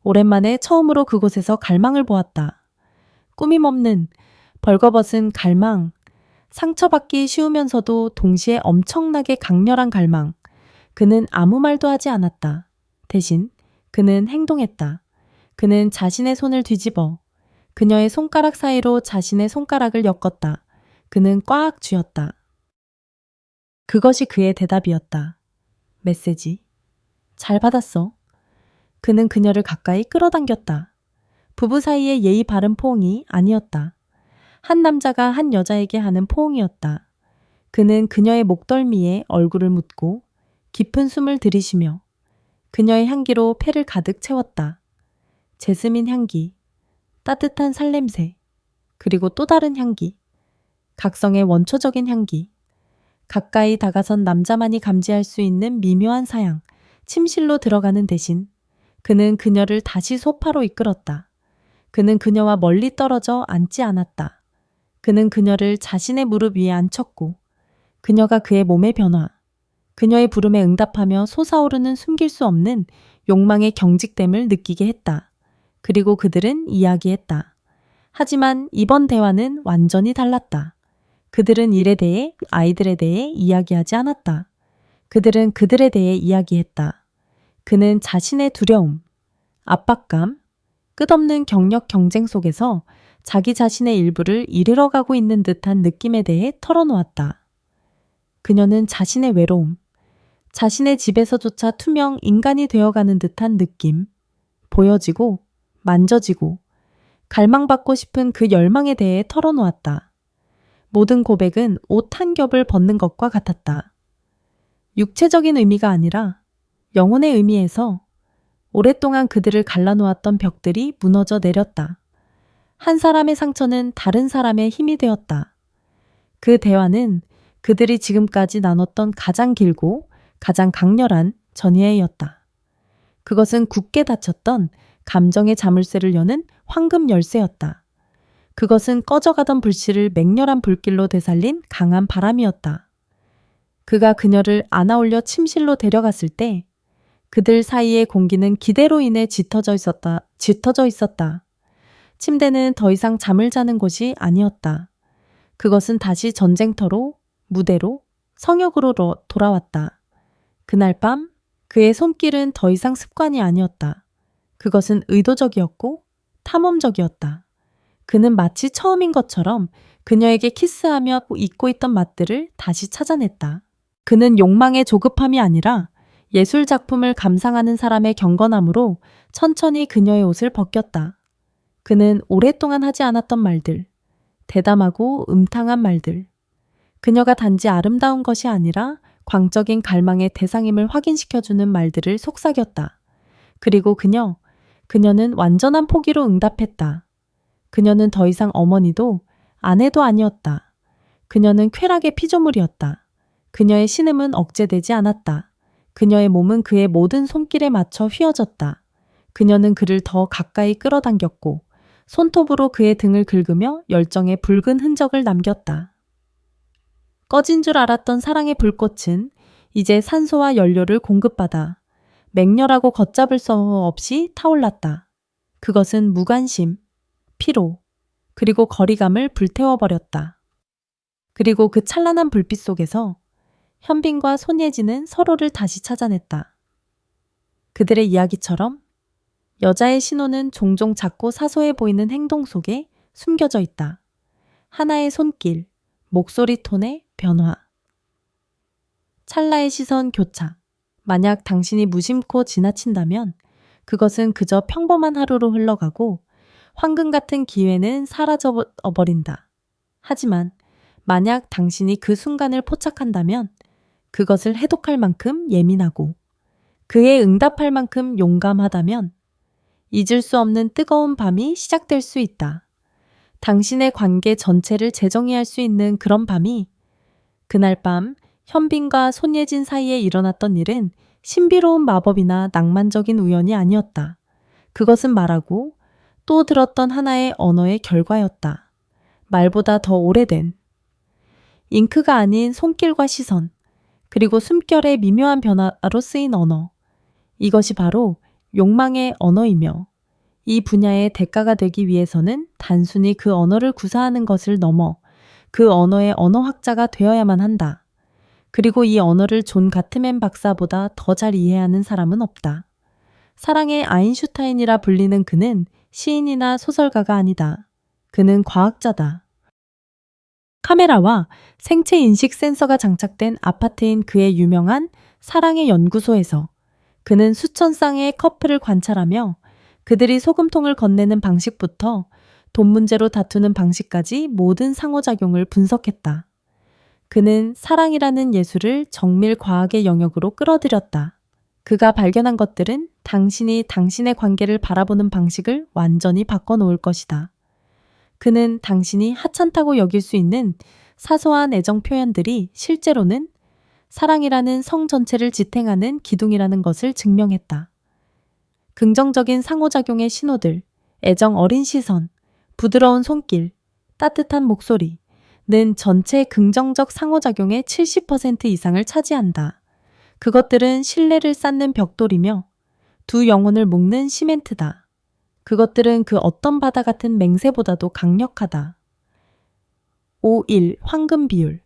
오랜만에 처음으로 그곳에서 갈망을 보았다. 꾸밈없는 벌거벗은 갈망, 상처받기 쉬우면서도 동시에 엄청나게 강렬한 갈망. 그는 아무 말도 하지 않았다. 대신 그는 행동했다. 그는 자신의 손을 뒤집어 그녀의 손가락 사이로 자신의 손가락을 엮었다. 그는 꽉 쥐었다. 그것이 그의 대답이었다. 메시지. 잘 받았어. 그는 그녀를 가까이 끌어당겼다. 부부 사이의 예의 바른 포옹이 아니었다. 한 남자가 한 여자에게 하는 포옹이었다. 그는 그녀의 목덜미에 얼굴을 묻고 깊은 숨을 들이쉬며 그녀의 향기로 폐를 가득 채웠다. 제스민 향기, 따뜻한 살냄새, 그리고 또 다른 향기, 각성의 원초적인 향기, 가까이 다가선 남자만이 감지할 수 있는 미묘한 사양, 침실로 들어가는 대신 그는 그녀를 다시 소파로 이끌었다. 그는 그녀와 멀리 떨어져 앉지 않았다. 그는 그녀를 자신의 무릎 위에 앉혔고 그녀가 그의 몸의 변화, 그녀의 부름에 응답하며 솟아오르는 숨길 수 없는 욕망의 경직됨을 느끼게 했다. 그리고 그들은 이야기했다. 하지만 이번 대화는 완전히 달랐다. 그들은 일에 대해, 아이들에 대해 이야기하지 않았다. 그들은 그들에 대해 이야기했다. 그는 자신의 두려움, 압박감, 끝없는 경력 경쟁 속에서 자기 자신의 일부를 잃어가고 있는 듯한 느낌에 대해 털어놓았다. 그녀는 자신의 외로움, 자신의 집에서조차 투명 인간이 되어가는 듯한 느낌, 보여지고, 만져지고, 갈망받고 싶은 그 열망에 대해 털어놓았다. 모든 고백은 옷 한 겹을 벗는 것과 같았다. 육체적인 의미가 아니라 영혼의 의미에서 오랫동안 그들을 갈라놓았던 벽들이 무너져 내렸다. 한 사람의 상처는 다른 사람의 힘이 되었다. 그 대화는 그들이 지금까지 나눴던 가장 길고 가장 강렬한 전이회였다. 그것은 굳게 닫혔던 감정의 자물쇠를 여는 황금 열쇠였다. 그것은 꺼져가던 불씨를 맹렬한 불길로 되살린 강한 바람이었다. 그가 그녀를 안아올려 침실로 데려갔을 때 그들 사이의 공기는 기대로 인해 짙어져 있었다. 침대는 더 이상 잠을 자는 곳이 아니었다. 그것은 다시 전쟁터로, 무대로, 성역으로 돌아왔다. 그날 밤 그의 손길은 더 이상 습관이 아니었다. 그것은 의도적이었고 탐험적이었다. 그는 마치 처음인 것처럼 그녀에게 키스하며 잊고 있던 맛들을 다시 찾아냈다. 그는 욕망의 조급함이 아니라 예술 작품을 감상하는 사람의 경건함으로 천천히 그녀의 옷을 벗겼다. 그는 오랫동안 하지 않았던 말들, 대담하고 음탕한 말들. 그녀가 단지 아름다운 것이 아니라 광적인 갈망의 대상임을 확인시켜주는 말들을 속삭였다. 그리고 그녀는 완전한 포기로 응답했다. 그녀는 더 이상 어머니도 아내도 아니었다. 그녀는 쾌락의 피조물이었다. 그녀의 신음은 억제되지 않았다. 그녀의 몸은 그의 모든 손길에 맞춰 휘어졌다. 그녀는 그를 더 가까이 끌어당겼고 손톱으로 그의 등을 긁으며 열정의 붉은 흔적을 남겼다. 꺼진 줄 알았던 사랑의 불꽃은 이제 산소와 연료를 공급받아 맹렬하고 걷잡을 수 없이 타올랐다. 그것은 무관심, 피로, 그리고 거리감을 불태워버렸다. 그리고 그 찬란한 불빛 속에서 현빈과 손예진은 서로를 다시 찾아냈다. 그들의 이야기처럼 여자의 신호는 종종 작고 사소해 보이는 행동 속에 숨겨져 있다. 하나의 손길, 목소리 톤의 변화. 찰나의 시선 교차. 만약 당신이 무심코 지나친다면 그것은 그저 평범한 하루로 흘러가고 황금 같은 기회는 사라져버린다. 하지만 만약 당신이 그 순간을 포착한다면 그것을 해독할 만큼 예민하고 그에 응답할 만큼 용감하다면 잊을 수 없는 뜨거운 밤이 시작될 수 있다. 당신의 관계 전체를 재정의할 수 있는 그런 밤이 그날 밤 현빈과 손예진 사이에 일어났던 일은 신비로운 마법이나 낭만적인 우연이 아니었다. 그것은 말하고 또 들었던 하나의 언어의 결과였다. 말보다 더 오래된 잉크가 아닌 손길과 시선, 그리고 숨결의 미묘한 변화로 쓰인 언어. 이것이 바로 욕망의 언어이며 이 분야의 대가가 되기 위해서는 단순히 그 언어를 구사하는 것을 넘어 그 언어의 언어학자가 되어야만 한다. 그리고 이 언어를 존 가트맨 박사보다 더 잘 이해하는 사람은 없다. 사랑의 아인슈타인이라 불리는 그는 시인이나 소설가가 아니다. 그는 과학자다. 카메라와 생체 인식 센서가 장착된 아파트인 그의 유명한 사랑의 연구소에서 그는 수천 쌍의 커플을 관찰하며 그들이 소금통을 건네는 방식부터 돈 문제로 다투는 방식까지 모든 상호작용을 분석했다. 그는 사랑이라는 예술을 정밀 과학의 영역으로 끌어들였다. 그가 발견한 것들은 당신이 당신의 관계를 바라보는 방식을 완전히 바꿔놓을 것이다. 그는 당신이 하찮다고 여길 수 있는 사소한 애정 표현들이 실제로는 사랑이라는 성 전체를 지탱하는 기둥이라는 것을 증명했다. 긍정적인 상호작용의 신호들, 애정 어린 시선, 부드러운 손길, 따뜻한 목소리는 전체 긍정적 상호작용의 70% 이상을 차지한다. 그것들은 신뢰를 쌓는 벽돌이며 두 영혼을 묶는 시멘트다. 그것들은 그 어떤 바다 같은 맹세보다도 강력하다. 5.1. 황금 비율.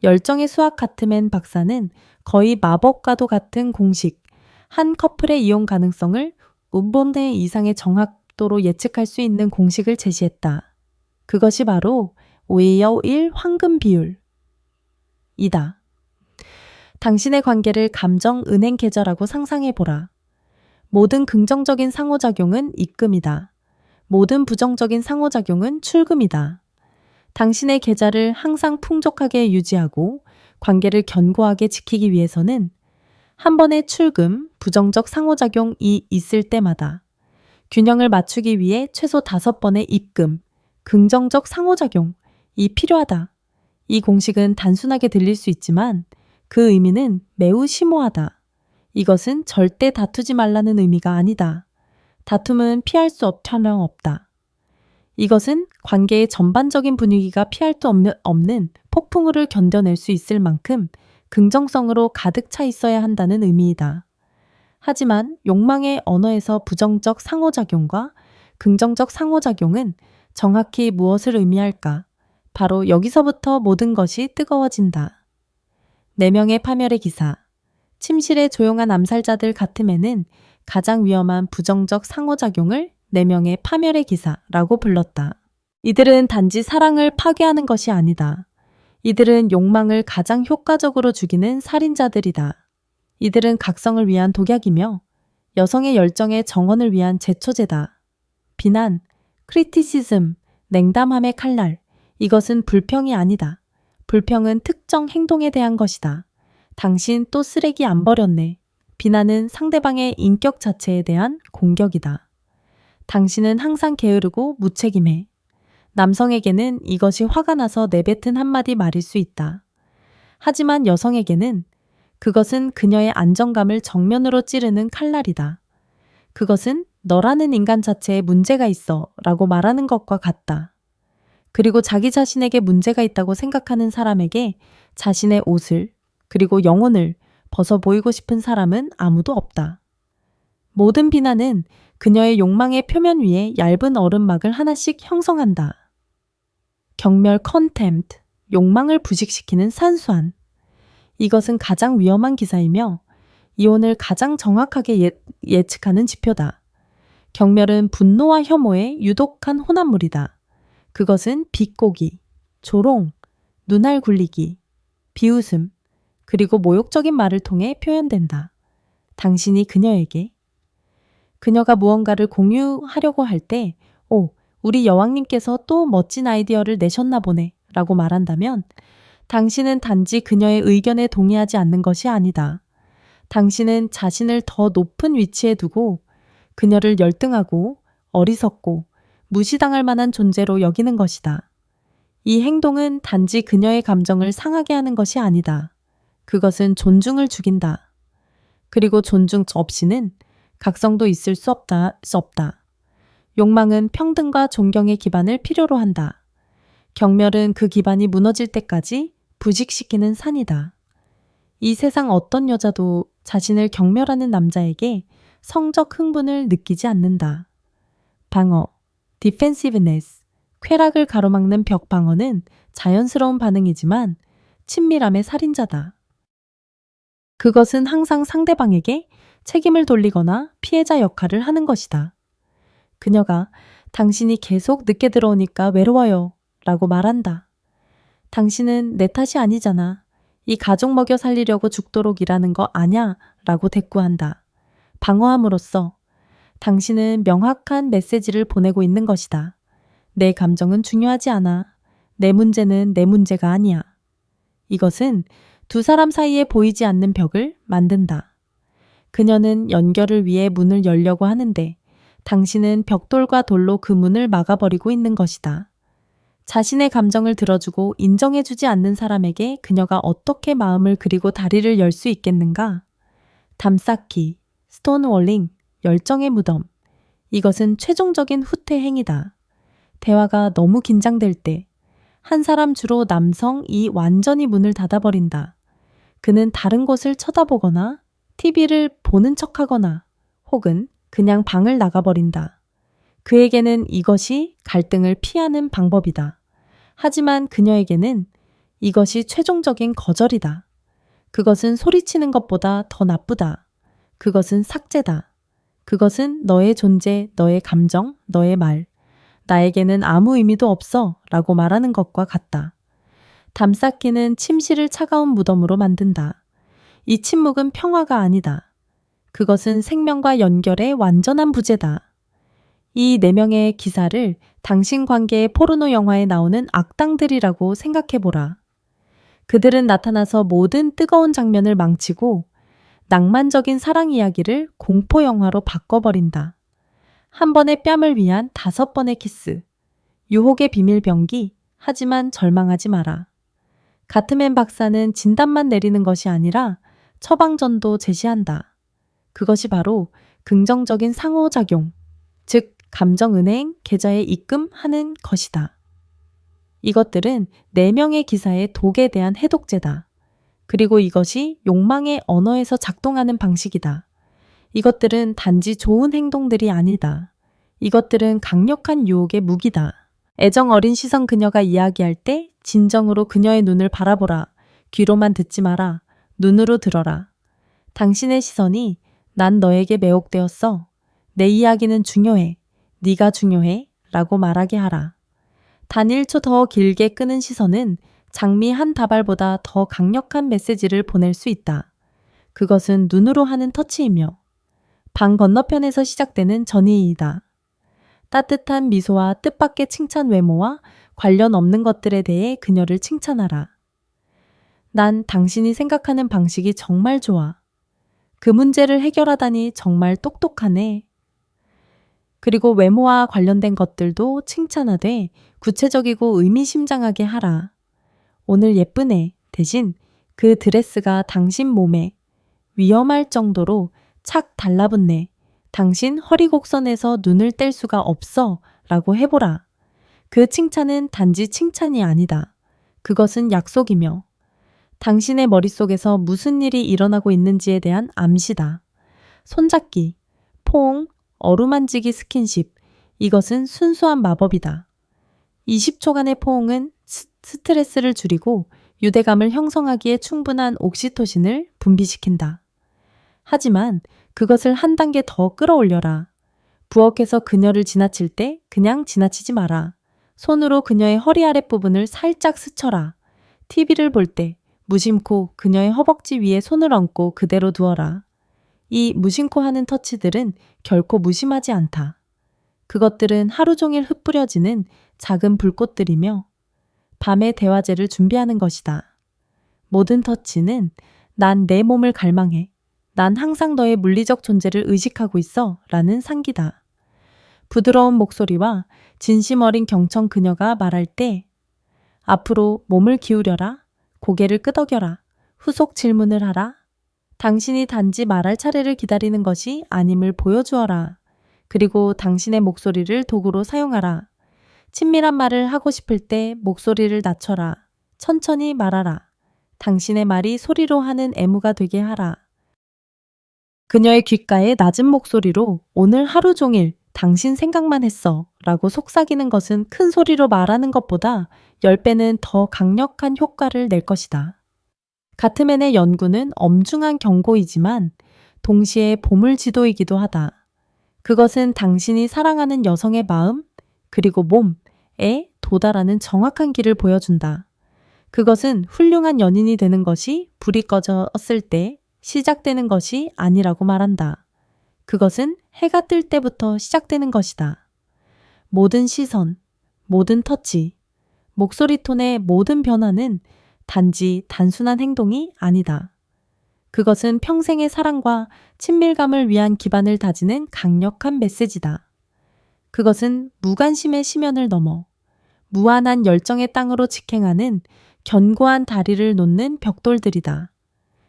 열정의 수학 가트맨 박사는 거의 마법과도 같은 공식, 한 커플의 이혼 가능성을 5분의 이상의 정확도로 예측할 수 있는 공식을 제시했다. 그것이 바로 5:1 황금 비율 이다. 당신의 관계를 감정 은행 계좌라고 상상해보라. 모든 긍정적인 상호작용은 입금이다. 모든 부정적인 상호작용은 출금이다. 당신의 계좌를 항상 풍족하게 유지하고 관계를 견고하게 지키기 위해서는 한 번의 출금, 부정적 상호작용이 있을 때마다 균형을 맞추기 위해 최소 5번의 입금, 긍정적 상호작용이 필요하다. 이 공식은 단순하게 들릴 수 있지만 그 의미는 매우 심오하다. 이것은 절대 다투지 말라는 의미가 아니다. 다툼은 피할 수 없다. 이것은 관계의 전반적인 분위기가 피할 수 없는 폭풍우를 견뎌낼 수 있을 만큼 긍정성으로 가득 차 있어야 한다는 의미이다. 하지만 욕망의 언어에서 부정적 상호작용과 긍정적 상호작용은 정확히 무엇을 의미할까? 바로 여기서부터 모든 것이 뜨거워진다. 4명의 파멸의 기사. 침실의 조용한 암살자들 같음에는 가장 위험한 부정적 상호작용을 4명의 파멸의 기사라고 불렀다. 이들은 단지 사랑을 파괴하는 것이 아니다. 이들은 욕망을 가장 효과적으로 죽이는 살인자들이다. 이들은 각성을 위한 독약이며 여성의 열정의 정원을 위한 제초제다. 비난, 크리티시즘, 냉담함의 칼날, 이것은 불평이 아니다. 불평은 특정 행동에 대한 것이다. 당신 또 쓰레기 안 버렸네. 비난은 상대방의 인격 자체에 대한 공격이다. 당신은 항상 게으르고 무책임해. 남성에게는 이것이 화가 나서 내뱉은 한마디 말일 수 있다. 하지만 여성에게는 그것은 그녀의 안정감을 정면으로 찌르는 칼날이다. 그것은 너라는 인간 자체에 문제가 있어 라고 말하는 것과 같다. 그리고 자기 자신에게 문제가 있다고 생각하는 사람에게 자신의 옷을 그리고 영혼을 벗어 보이고 싶은 사람은 아무도 없다. 모든 비난은 그녀의 욕망의 표면 위에 얇은 얼음막을 하나씩 형성한다. 경멸 contempt, 욕망을 부식시키는 산수한. 이것은 가장 위험한 기사이며 이혼을 가장 정확하게 예측하는 지표다. 경멸은 분노와 혐오의 유독한 혼합물이다. 그것은 비꼬기, 조롱, 눈알 굴리기, 비웃음, 그리고 모욕적인 말을 통해 표현된다. 당신이 그녀가 무언가를 공유하려고 할 때, 우리 여왕님께서 또 멋진 아이디어를 내셨나 보네 라고 말한다면 당신은 단지 그녀의 의견에 동의하지 않는 것이 아니다. 당신은 자신을 더 높은 위치에 두고 그녀를 열등하고 어리석고 무시당할 만한 존재로 여기는 것이다. 이 행동은 단지 그녀의 감정을 상하게 하는 것이 아니다. 그것은 존중을 죽인다. 그리고 존중 없이는 각성도 있을 수 없다. 욕망은 평등과 존경의 기반을 필요로 한다. 경멸은 그 기반이 무너질 때까지 부식시키는 산이다. 이 세상 어떤 여자도 자신을 경멸하는 남자에게 성적 흥분을 느끼지 않는다. 방어, defensiveness, 쾌락을 가로막는 벽 방어는 자연스러운 반응이지만 친밀함의 살인자다. 그것은 항상 상대방에게 책임을 돌리거나 피해자 역할을 하는 것이다. 그녀가 당신이 계속 늦게 들어오니까 외로워요 라고 말한다. 당신은 내 탓이 아니잖아. 이 가족 먹여 살리려고 죽도록 일하는 거 아냐 라고 대꾸한다. 방어함으로써 당신은 명확한 메시지를 보내고 있는 것이다. 내 감정은 중요하지 않아. 내 문제는 내 문제가 아니야. 이것은 두 사람 사이에 보이지 않는 벽을 만든다. 그녀는 연결을 위해 문을 열려고 하는데 당신은 벽돌과 돌로 그 문을 막아버리고 있는 것이다. 자신의 감정을 들어주고 인정해주지 않는 사람에게 그녀가 어떻게 마음을 그리고 다리를 열 수 있겠는가? 담쌓기, 스톤월링, 열정의 무덤. 이것은 최종적인 후퇴 행위다. 대화가 너무 긴장될 때 한 사람, 주로 남성이 완전히 문을 닫아버린다. 그는 다른 곳을 쳐다보거나 TV를 보는 척하거나 혹은 그냥 방을 나가버린다. 그에게는 이것이 갈등을 피하는 방법이다. 하지만 그녀에게는 이것이 최종적인 거절이다. 그것은 소리치는 것보다 더 나쁘다. 그것은 삭제다. 그것은 너의 존재, 너의 감정, 너의 말. 나에게는 아무 의미도 없어 라고 말하는 것과 같다. 담쌓기는 침실을 차가운 무덤으로 만든다. 이 침묵은 평화가 아니다. 그것은 생명과 연결의 완전한 부재다. 이 4명의 기사를 당신 관계의 포르노 영화에 나오는 악당들이라고 생각해보라. 그들은 나타나서 모든 뜨거운 장면을 망치고 낭만적인 사랑 이야기를 공포 영화로 바꿔버린다. 한 번의 뺨을 위한 5번의 키스. 유혹의 비밀 병기, 하지만 절망하지 마라. 가트맨 박사는 진단만 내리는 것이 아니라 처방전도 제시한다. 그것이 바로 긍정적인 상호작용, 즉 감정은행 계좌에 입금하는 것이다. 이것들은 4명의 기사의 독에 대한 해독제다. 그리고 이것이 욕망의 언어에서 작동하는 방식이다. 이것들은 단지 좋은 행동들이 아니다. 이것들은 강력한 유혹의 무기다. 애정 어린 시선 그녀가 이야기할 때 진정으로 그녀의 눈을 바라보라. 귀로만 듣지 마라. 눈으로 들어라. 당신의 시선이 난 너에게 매혹되었어. 내 이야기는 중요해. 네가 중요해. 라고 말하게 하라. 단 1초 더 길게 끄는 시선은 장미 한 다발보다 더 강력한 메시지를 보낼 수 있다. 그것은 눈으로 하는 터치이며 방 건너편에서 시작되는 전이이다. 따뜻한 미소와 뜻밖의 칭찬 외모와 관련 없는 것들에 대해 그녀를 칭찬하라. 난 당신이 생각하는 방식이 정말 좋아. 그 문제를 해결하다니 정말 똑똑하네. 그리고 외모와 관련된 것들도 칭찬하되 구체적이고 의미심장하게 하라. 오늘 예쁘네. 대신 그 드레스가 당신 몸에 위험할 정도로 착 달라붙네. 당신 허리 곡선에서 눈을 뗄 수가 없어. 라고 해보라. 그 칭찬은 단지 칭찬이 아니다. 그것은 약속이며 당신의 머릿속에서 무슨 일이 일어나고 있는지에 대한 암시다. 손잡기, 포옹, 어루만지기 스킨십, 이것은 순수한 마법이다. 20초간의 포옹은 스트레스를 줄이고 유대감을 형성하기에 충분한 옥시토신을 분비시킨다. 하지만 그것을 한 단계 더 끌어올려라. 부엌에서 그녀를 지나칠 때 그냥 지나치지 마라. 손으로 그녀의 허리 아랫부분을 살짝 스쳐라. TV를 볼 때 무심코 그녀의 허벅지 위에 손을 얹고 그대로 두어라. 이 무심코 하는 터치들은 결코 무심하지 않다. 그것들은 하루 종일 흩뿌려지는 작은 불꽃들이며 밤의 대화제를 준비하는 것이다. 모든 터치는 난 내 몸을 갈망해. 난 항상 너의 물리적 존재를 의식하고 있어. 라는 상기다. 부드러운 목소리와 진심 어린 경청 그녀가 말할 때 앞으로 몸을 기울여라. 고개를 끄덕여라. 후속 질문을 하라. 당신이 단지 말할 차례를 기다리는 것이 아님을 보여주어라. 그리고 당신의 목소리를 도구로 사용하라. 친밀한 말을 하고 싶을 때 목소리를 낮춰라. 천천히 말하라. 당신의 말이 소리로 하는 애무가 되게 하라. 그녀의 귓가에 낮은 목소리로 오늘 하루 종일 당신 생각만 했어 라고 속삭이는 것은 큰 소리로 말하는 것보다 10배는 더 강력한 효과를 낼 것이다. 가트맨의 연구는 엄중한 경고이지만 동시에 보물지도이기도 하다. 그것은 당신이 사랑하는 여성의 마음 그리고 몸에 도달하는 정확한 길을 보여준다. 그것은 훌륭한 연인이 되는 것이 불이 꺼졌을 때 시작되는 것이 아니라고 말한다. 그것은 해가 뜰 때부터 시작되는 것이다. 모든 시선, 모든 터치, 목소리 톤의 모든 변화는 단지 단순한 행동이 아니다. 그것은 평생의 사랑과 친밀감을 위한 기반을 다지는 강력한 메시지다. 그것은 무관심의 심연을 넘어 무한한 열정의 땅으로 직행하는 견고한 다리를 놓는 벽돌들이다.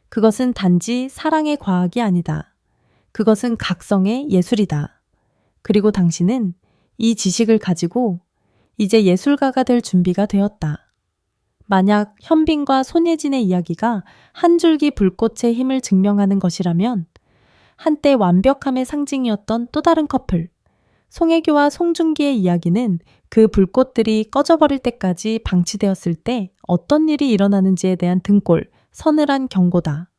그것은 단지 사랑의 과학이 아니다. 그것은 각성의 예술이다. 그리고 당신은 이 지식을 가지고 이제 예술가가 될 준비가 되었다. 만약 현빈과 손예진의 이야기가 한 줄기 불꽃의 힘을 증명하는 것이라면 한때 완벽함의 상징이었던 또 다른 커플, 송혜교와 송중기의 이야기는 그 불꽃들이 꺼져버릴 때까지 방치되었을 때 어떤 일이 일어나는지에 대한 등골, 서늘한 경고다.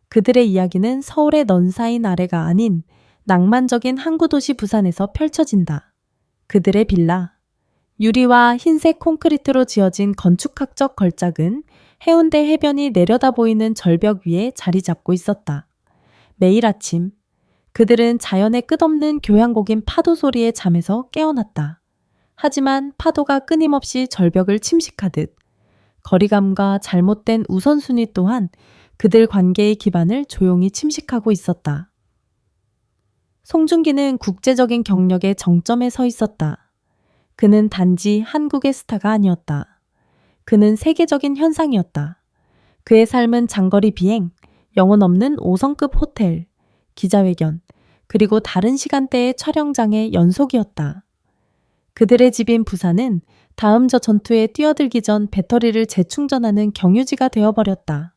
그들의 이야기는 서울의 넌사인 아래가 아닌 낭만적인 항구도시 부산에서 펼쳐진다. 그들의 빌라. 유리와 흰색 콘크리트로 지어진 건축학적 걸작은 해운대 해변이 내려다 보이는 절벽 위에 자리 잡고 있었다. 매일 아침 그들은 자연의 끝없는 교향곡인 파도 소리에 잠에서 깨어났다. 하지만 파도가 끊임없이 절벽을 침식하듯 거리감과 잘못된 우선순위 또한 그들 관계의 기반을 조용히 침식하고 있었다. 송중기는 국제적인 경력의 정점에 서 있었다. 그는 단지 한국의 스타가 아니었다. 그는 세계적인 현상이었다. 그의 삶은 장거리 비행, 영혼 없는 5성급 호텔, 기자회견, 그리고 다른 시간대의 촬영장의 연속이었다. 그들의 집인 부산은 다음 저 전투에 뛰어들기 전 배터리를 재충전하는 경유지가 되어버렸다.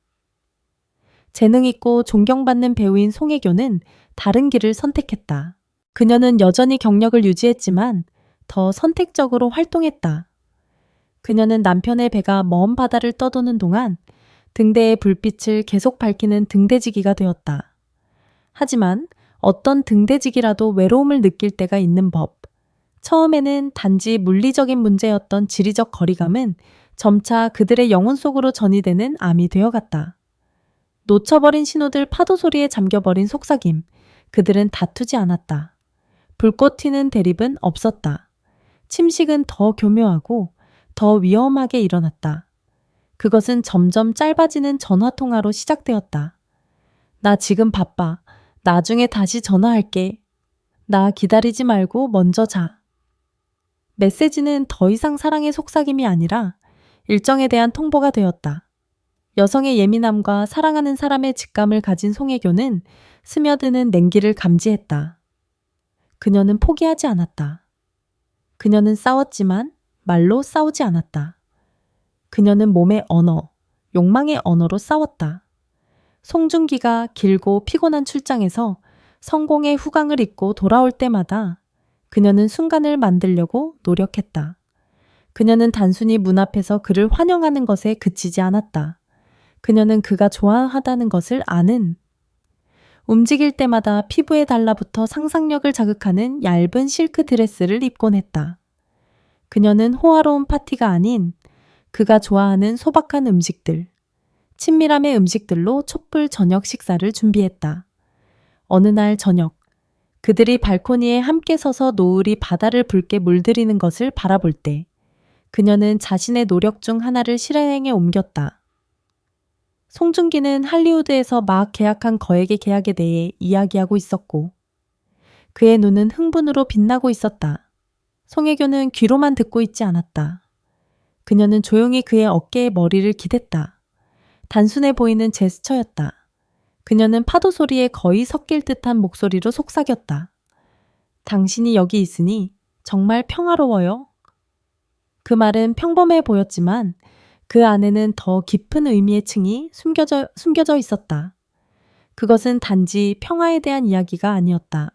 재능 있고 존경받는 배우인 송혜교는 다른 길을 선택했다. 그녀는 여전히 경력을 유지했지만 더 선택적으로 활동했다. 그녀는 남편의 배가 먼 바다를 떠도는 동안 등대의 불빛을 계속 밝히는 등대지기가 되었다. 하지만 어떤 등대지기라도 외로움을 느낄 때가 있는 법. 처음에는 단지 물리적인 문제였던 지리적 거리감은 점차 그들의 영혼 속으로 전이되는 암이 되어갔다. 놓쳐버린 신호들 파도 소리에 잠겨버린 속삭임. 그들은 다투지 않았다. 불꽃 튀는 대립은 없었다. 침식은 더 교묘하고 더 위험하게 일어났다. 그것은 점점 짧아지는 전화통화로 시작되었다. 나 지금 바빠. 나중에 다시 전화할게. 나 기다리지 말고 먼저 자. 메시지는 더 이상 사랑의 속삭임이 아니라 일정에 대한 통보가 되었다. 여성의 예민함과 사랑하는 사람의 직감을 가진 송혜교는 스며드는 냉기를 감지했다. 그녀는 포기하지 않았다. 그녀는 싸웠지만 말로 싸우지 않았다. 그녀는 몸의 언어, 욕망의 언어로 싸웠다. 송중기가 길고 피곤한 출장에서 성공의 후광을 입고 돌아올 때마다 그녀는 순간을 만들려고 노력했다. 그녀는 단순히 문 앞에서 그를 환영하는 것에 그치지 않았다. 그녀는 그가 좋아하다는 것을 아는, 움직일 때마다 피부에 달라붙어 상상력을 자극하는 얇은 실크 드레스를 입곤 했다. 그녀는 호화로운 파티가 아닌 그가 좋아하는 소박한 음식들, 친밀함의 음식들로 촛불 저녁 식사를 준비했다. 어느 날 저녁, 그들이 발코니에 함께 서서 노을이 바다를 붉게 물들이는 것을 바라볼 때 그녀는 자신의 노력 중 하나를 실행에 옮겼다. 송중기는 할리우드에서 막 계약한 거액의 계약에 대해 이야기하고 있었고 그의 눈은 흥분으로 빛나고 있었다. 송혜교는 귀로만 듣고 있지 않았다. 그녀는 조용히 그의 어깨에 머리를 기댔다. 단순해 보이는 제스처였다. 그녀는 파도 소리에 거의 섞일 듯한 목소리로 속삭였다. 당신이 여기 있으니 정말 평화로워요. 그 말은 평범해 보였지만 그 안에는 더 깊은 의미의 층이 숨겨져 있었다. 그것은 단지 평화에 대한 이야기가 아니었다.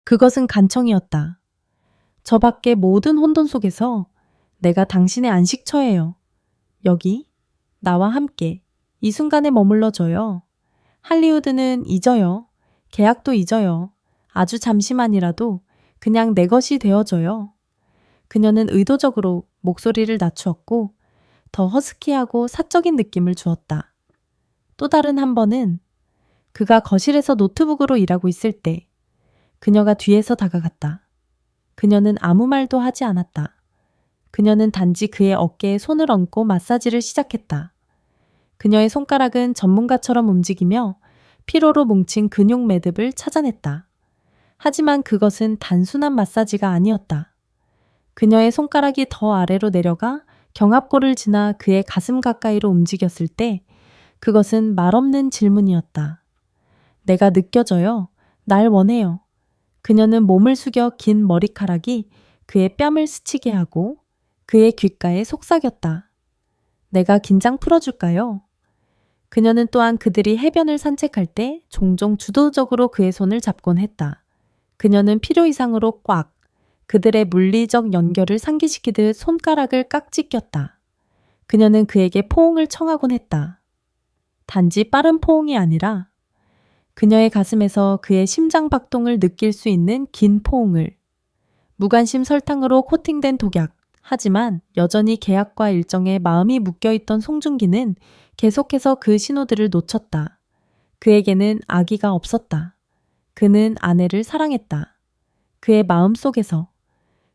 그것은 간청이었다. 저 밖의 모든 혼돈 속에서 내가 당신의 안식처예요. 여기, 나와 함께 이 순간에 머물러줘요. 할리우드는 잊어요. 계약도 잊어요. 아주 잠시만이라도 그냥 내 것이 되어줘요. 그녀는 의도적으로 목소리를 낮추었고 더 허스키하고 사적인 느낌을 주었다. 또 다른 한 번은 그가 거실에서 노트북으로 일하고 있을 때 그녀가 뒤에서 다가갔다. 그녀는 아무 말도 하지 않았다. 그녀는 단지 그의 어깨에 손을 얹고 마사지를 시작했다. 그녀의 손가락은 전문가처럼 움직이며 피로로 뭉친 근육 매듭을 찾아냈다. 하지만 그것은 단순한 마사지가 아니었다. 그녀의 손가락이 더 아래로 내려가 경합골을 지나 그의 가슴 가까이로 움직였을 때 그것은 말없는 질문이었다. 내가 느껴져요. 날 원해요. 그녀는 몸을 숙여 긴 머리카락이 그의 뺨을 스치게 하고 그의 귓가에 속삭였다. 내가 긴장 풀어줄까요? 그녀는 또한 그들이 해변을 산책할 때 종종 주도적으로 그의 손을 잡곤 했다. 그녀는 필요 이상으로 꽉 그들의 물리적 연결을 상기시키듯 손가락을 깍지 꼈다. 그녀는 그에게 포옹을 청하곤 했다. 단지 빠른 포옹이 아니라 그녀의 가슴에서 그의 심장 박동을 느낄 수 있는 긴 포옹을. 무관심 설탕으로 코팅된 독약. 하지만 여전히 계약과 일정에 마음이 묶여있던 송중기는 계속해서 그 신호들을 놓쳤다. 그에게는 아기가 없었다. 그는 아내를 사랑했다. 그의 마음 속에서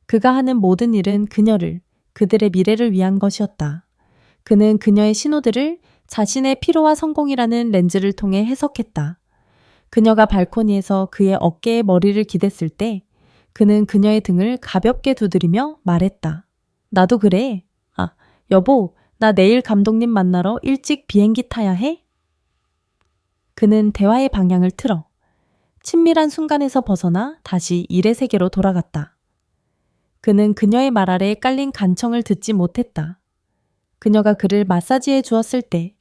그가 하는 모든 일은 그녀를, 그들의 미래를 위한 것이었다. 그는 그녀의 신호들을 자신의 피로와 성공이라는 렌즈를 통해 해석했다. 그녀가 발코니에서 그의 어깨에 머리를 기댔을 때 그는 그녀의 등을 가볍게 두드리며 말했다. 나도 그래. 아, 여보, 나 내일 감독님 만나러 일찍 비행기 타야 해? 그는 대화의 방향을 틀어 친밀한 순간에서 벗어나 다시 일의 세계로 돌아갔다. 그는 그녀의 말 아래에 깔린 간청을 듣지 못했다. 그녀가 그를 마사지해 주었을 때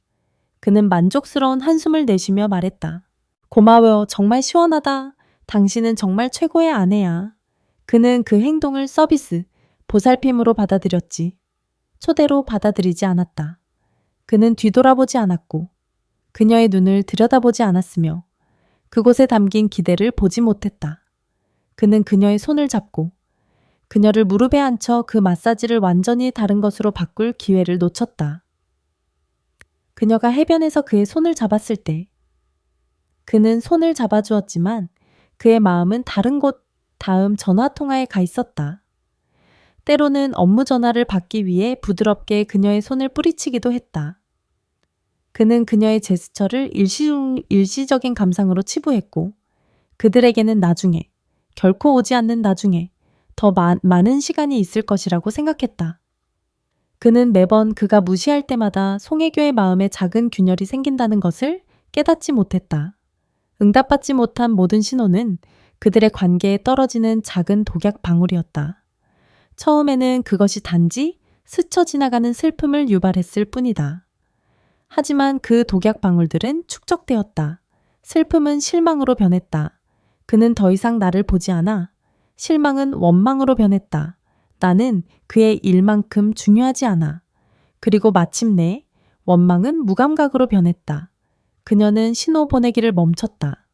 그는 만족스러운 한숨을 내쉬며 말했다. 고마워, 정말 시원하다. 당신은 정말 최고의 아내야. 그는 그 행동을 서비스, 보살핌으로 받아들였지. 초대로 받아들이지 않았다. 그는 뒤돌아보지 않았고 그녀의 눈을 들여다보지 않았으며 그곳에 담긴 기대를 보지 못했다. 그는 그녀의 손을 잡고 그녀를 무릎에 앉혀 그 마사지를 완전히 다른 것으로 바꿀 기회를 놓쳤다. 그녀가 해변에서 그의 손을 잡았을 때 그는 손을 잡아주었지만 그의 마음은 다른 곳, 다음 전화통화에 가 있었다. 때로는 업무 전화를 받기 위해 부드럽게 그녀의 손을 뿌리치기도 했다. 그는 그녀의 제스처를 일시적인 감상으로 치부했고 그들에게는 나중에, 결코 오지 않는 나중에 더 많은 시간이 있을 것이라고 생각했다. 그는 매번 그가 무시할 때마다 송혜교의 마음에 작은 균열이 생긴다는 것을 깨닫지 못했다. 응답받지 못한 모든 신호는 그들의 관계에 떨어지는 작은 독약 방울이었다. 처음에는 그것이 단지 스쳐 지나가는 슬픔을 유발했을 뿐이다. 하지만 그 독약 방울들은 축적되었다. 슬픔은 실망으로 변했다. 그는 더 이상 나를 보지 않아. 실망은 원망으로 변했다. 나는 그의 일만큼 중요하지 않아. 그리고 마침내 원망은 무감각으로 변했다. 그녀는 신호 보내기를 멈췄다.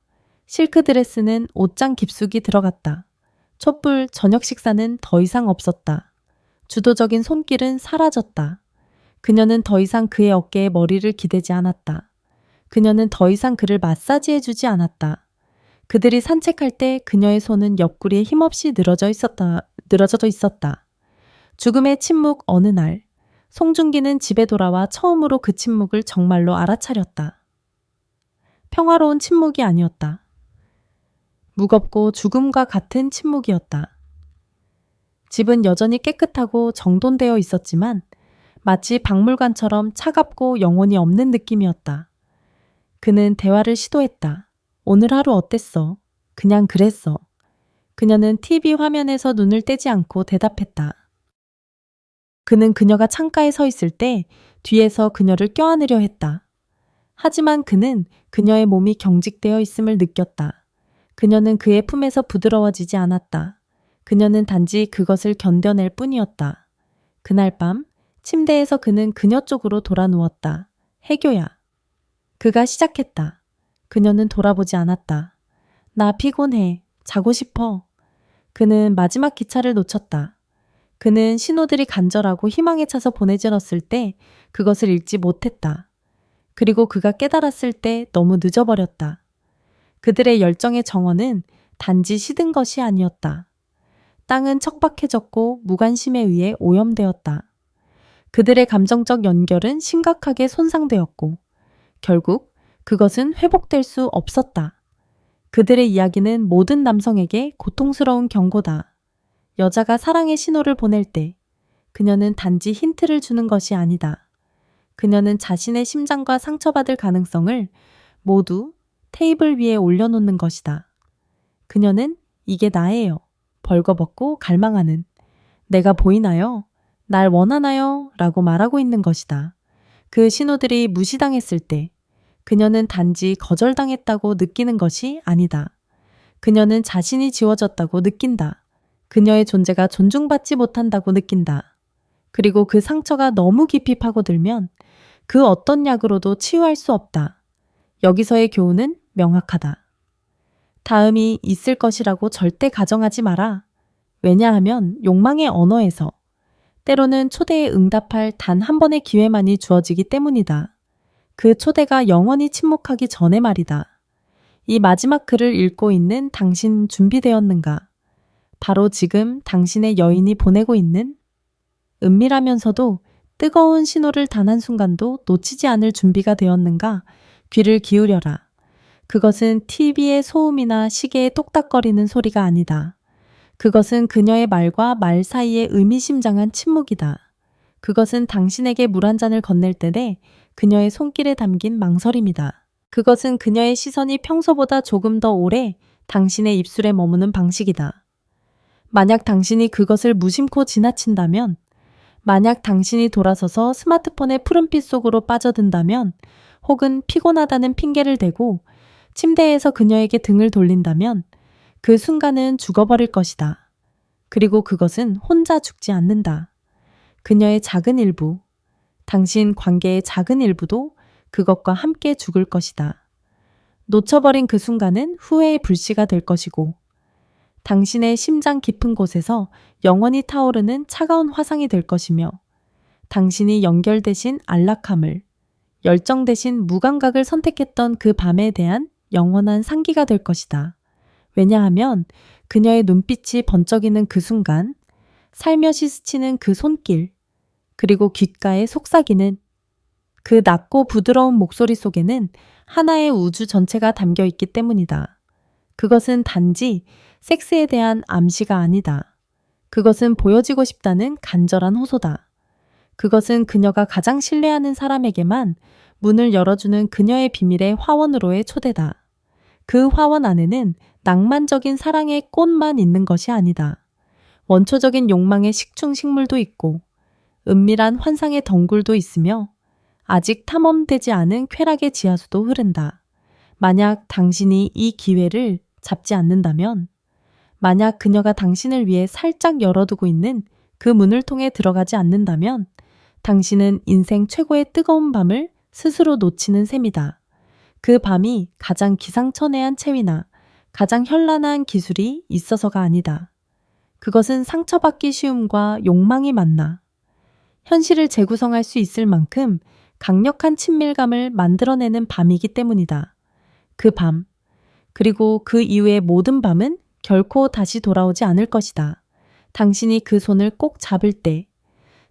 실크드레스는 옷장 깊숙이 들어갔다. 촛불 저녁 식사는 더 이상 없었다. 주도적인 손길은 사라졌다. 그녀는 더 이상 그의 어깨에 머리를 기대지 않았다. 그녀는 더 이상 그를 마사지해주지 않았다. 그들이 산책할 때 그녀의 손은 옆구리에 힘없이 늘어져져 있었다. 죽음의 침묵 어느 날, 송중기는 집에 돌아와 처음으로 그 침묵을 정말로 알아차렸다. 평화로운 침묵이 아니었다. 무겁고 죽음과 같은 침묵이었다. 집은 여전히 깨끗하고 정돈되어 있었지만 마치 박물관처럼 차갑고 영혼이 없는 느낌이었다. 그는 대화를 시도했다. 오늘 하루 어땠어? 그냥 그랬어. 그녀는 TV 화면에서 눈을 떼지 않고 대답했다. 그는 그녀가 창가에 서 있을 때 뒤에서 그녀를 껴안으려 했다. 하지만 그는 그녀의 몸이 경직되어 있음을 느꼈다. 그녀는 그의 품에서 부드러워지지 않았다. 그녀는 단지 그것을 견뎌낼 뿐이었다. 그날 밤 침대에서 그는 그녀 쪽으로 돌아 누웠다. 해교야. 그가 시작했다. 그녀는 돌아보지 않았다. 나 피곤해. 자고 싶어. 그는 마지막 기차를 놓쳤다. 그는 신호들이 간절하고 희망에 차서 보내졌을 때 그것을 읽지 못했다. 그리고 그가 깨달았을 때 너무 늦어버렸다. 그들의 열정의 정원은 단지 시든 것이 아니었다. 땅은 척박해졌고 무관심에 의해 오염되었다. 그들의 감정적 연결은 심각하게 손상되었고 결국 그것은 회복될 수 없었다. 그들의 이야기는 모든 남성에게 고통스러운 경고다. 여자가 사랑의 신호를 보낼 때 그녀는 단지 힌트를 주는 것이 아니다. 그녀는 자신의 심장과 상처받을 가능성을 모두 테이블 위에 올려놓는 것이다. 그녀는 이게 나예요. 벌거벗고 갈망하는. 내가 보이나요? 날 원하나요? 라고 말하고 있는 것이다. 그 신호들이 무시당했을 때 그녀는 단지 거절당했다고 느끼는 것이 아니다. 그녀는 자신이 지워졌다고 느낀다. 그녀의 존재가 존중받지 못한다고 느낀다. 그리고 그 상처가 너무 깊이 파고들면 그 어떤 약으로도 치유할 수 없다. 여기서의 교훈은 명확하다. 다음이 있을 것이라고 절대 가정하지 마라. 왜냐하면 욕망의 언어에서 때로는 초대에 응답할 단 한 번의 기회만이 주어지기 때문이다. 그 초대가 영원히 침묵하기 전에 말이다. 이 마지막 글을 읽고 있는 당신 준비되었는가? 바로 지금 당신의 여인이 보내고 있는 은밀하면서도 뜨거운 신호를 단 한순간도 놓치지 않을 준비가 되었는가? 귀를 기울여라. 그것은 TV의 소음이나 시계의 똑딱거리는 소리가 아니다. 그것은 그녀의 말과 말 사이의 의미심장한 침묵이다. 그것은 당신에게 물 한 잔을 건넬 때에 그녀의 손길에 담긴 망설임이다. 그것은 그녀의 시선이 평소보다 조금 더 오래 당신의 입술에 머무는 방식이다. 만약 당신이 그것을 무심코 지나친다면, 만약 당신이 돌아서서 스마트폰의 푸른빛 속으로 빠져든다면, 혹은 피곤하다는 핑계를 대고 침대에서 그녀에게 등을 돌린다면 그 순간은 죽어버릴 것이다. 그리고 그것은 혼자 죽지 않는다. 그녀의 작은 일부, 당신 관계의 작은 일부도 그것과 함께 죽을 것이다. 놓쳐버린 그 순간은 후회의 불씨가 될 것이고 당신의 심장 깊은 곳에서 영원히 타오르는 차가운 화상이 될 것이며 당신이 연결 대신 안락함을, 열정 대신 무감각을 선택했던 그 밤에 대한 영원한 상기가 될 것이다. 왜냐하면 그녀의 눈빛이 번쩍이는 그 순간, 살며시 스치는 그 손길, 그리고 귓가에 속삭이는 그 낮고 부드러운 목소리 속에는 하나의 우주 전체가 담겨 있기 때문이다. 그것은 단지 섹스에 대한 암시가 아니다. 그것은 보여지고 싶다는 간절한 호소다. 그것은 그녀가 가장 신뢰하는 사람에게만 문을 열어주는 그녀의 비밀의 화원으로의 초대다. 그 화원 안에는 낭만적인 사랑의 꽃만 있는 것이 아니다. 원초적인 욕망의 식충식물도 있고 은밀한 환상의 덩굴도 있으며 아직 탐험되지 않은 쾌락의 지하수도 흐른다. 만약 당신이 이 기회를 잡지 않는다면, 만약 그녀가 당신을 위해 살짝 열어두고 있는 그 문을 통해 들어가지 않는다면 당신은 인생 최고의 뜨거운 밤을 스스로 놓치는 셈이다. 그 밤이 가장 기상천외한 체위나 가장 현란한 기술이 있어서가 아니다. 그것은 상처받기 쉬움과 욕망이 만나 현실을 재구성할 수 있을 만큼 강력한 친밀감을 만들어내는 밤이기 때문이다. 그 밤, 그리고 그 이후의 모든 밤은 결코 다시 돌아오지 않을 것이다. 당신이 그 손을 꼭 잡을 때,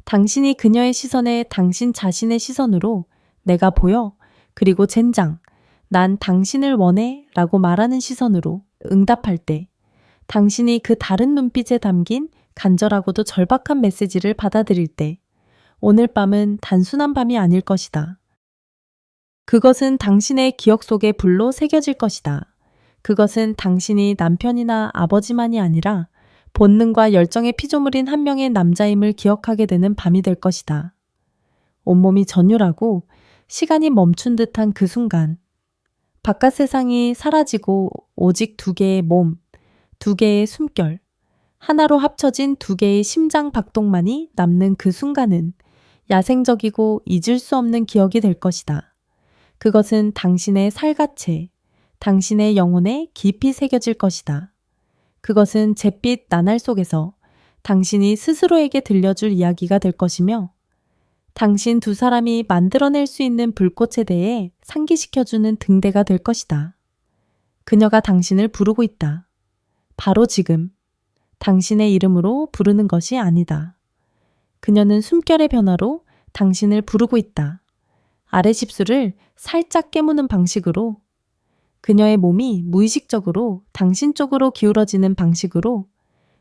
당신이 그녀의 시선에 당신 자신의 시선으로 내가 보여, 그리고 젠장, 난 당신을 원해 라고 말하는 시선으로 응답할 때, 당신이 그 다른 눈빛에 담긴 간절하고도 절박한 메시지를 받아들일 때, 오늘 밤은 단순한 밤이 아닐 것이다. 그것은 당신의 기억 속에 불로 새겨질 것이다. 그것은 당신이 남편이나 아버지만이 아니라 본능과 열정의 피조물인 한 명의 남자임을 기억하게 되는 밤이 될 것이다. 온몸이 전율하고 시간이 멈춘 듯한 그 순간, 바깥 세상이 사라지고 오직 두 개의 몸, 두 개의 숨결, 하나로 합쳐진 두 개의 심장 박동만이 남는 그 순간은 야생적이고 잊을 수 없는 기억이 될 것이다. 그것은 당신의 살갗에, 당신의 영혼에 깊이 새겨질 것이다. 그것은 잿빛 나날 속에서 당신이 스스로에게 들려줄 이야기가 될 것이며 당신 두 사람이 만들어낼 수 있는 불꽃에 대해 상기시켜주는 등대가 될 것이다. 그녀가 당신을 부르고 있다. 바로 지금, 당신의 이름으로 부르는 것이 아니다. 그녀는 숨결의 변화로 당신을 부르고 있다. 아랫입술을 살짝 깨무는 방식으로, 그녀의 몸이 무의식적으로 당신 쪽으로 기울어지는 방식으로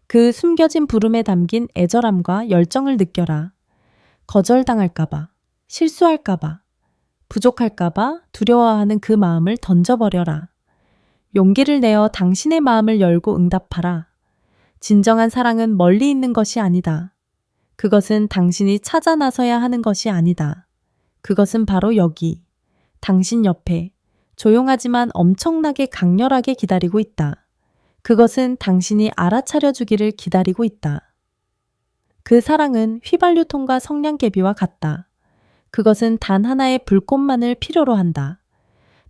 그 숨겨진 부름에 담긴 애절함과 열정을 느껴라. 거절당할까봐, 실수할까봐, 부족할까봐 두려워하는 그 마음을 던져버려라. 용기를 내어 당신의 마음을 열고 응답하라. 진정한 사랑은 멀리 있는 것이 아니다. 그것은 당신이 찾아 나서야 하는 것이 아니다. 그것은 바로 여기, 당신 옆에 조용하지만 엄청나게 강렬하게 기다리고 있다. 그것은 당신이 알아차려 주기를 기다리고 있다. 그 사랑은 휘발유통과 성냥개비와 같다. 그것은 단 하나의 불꽃만을 필요로 한다.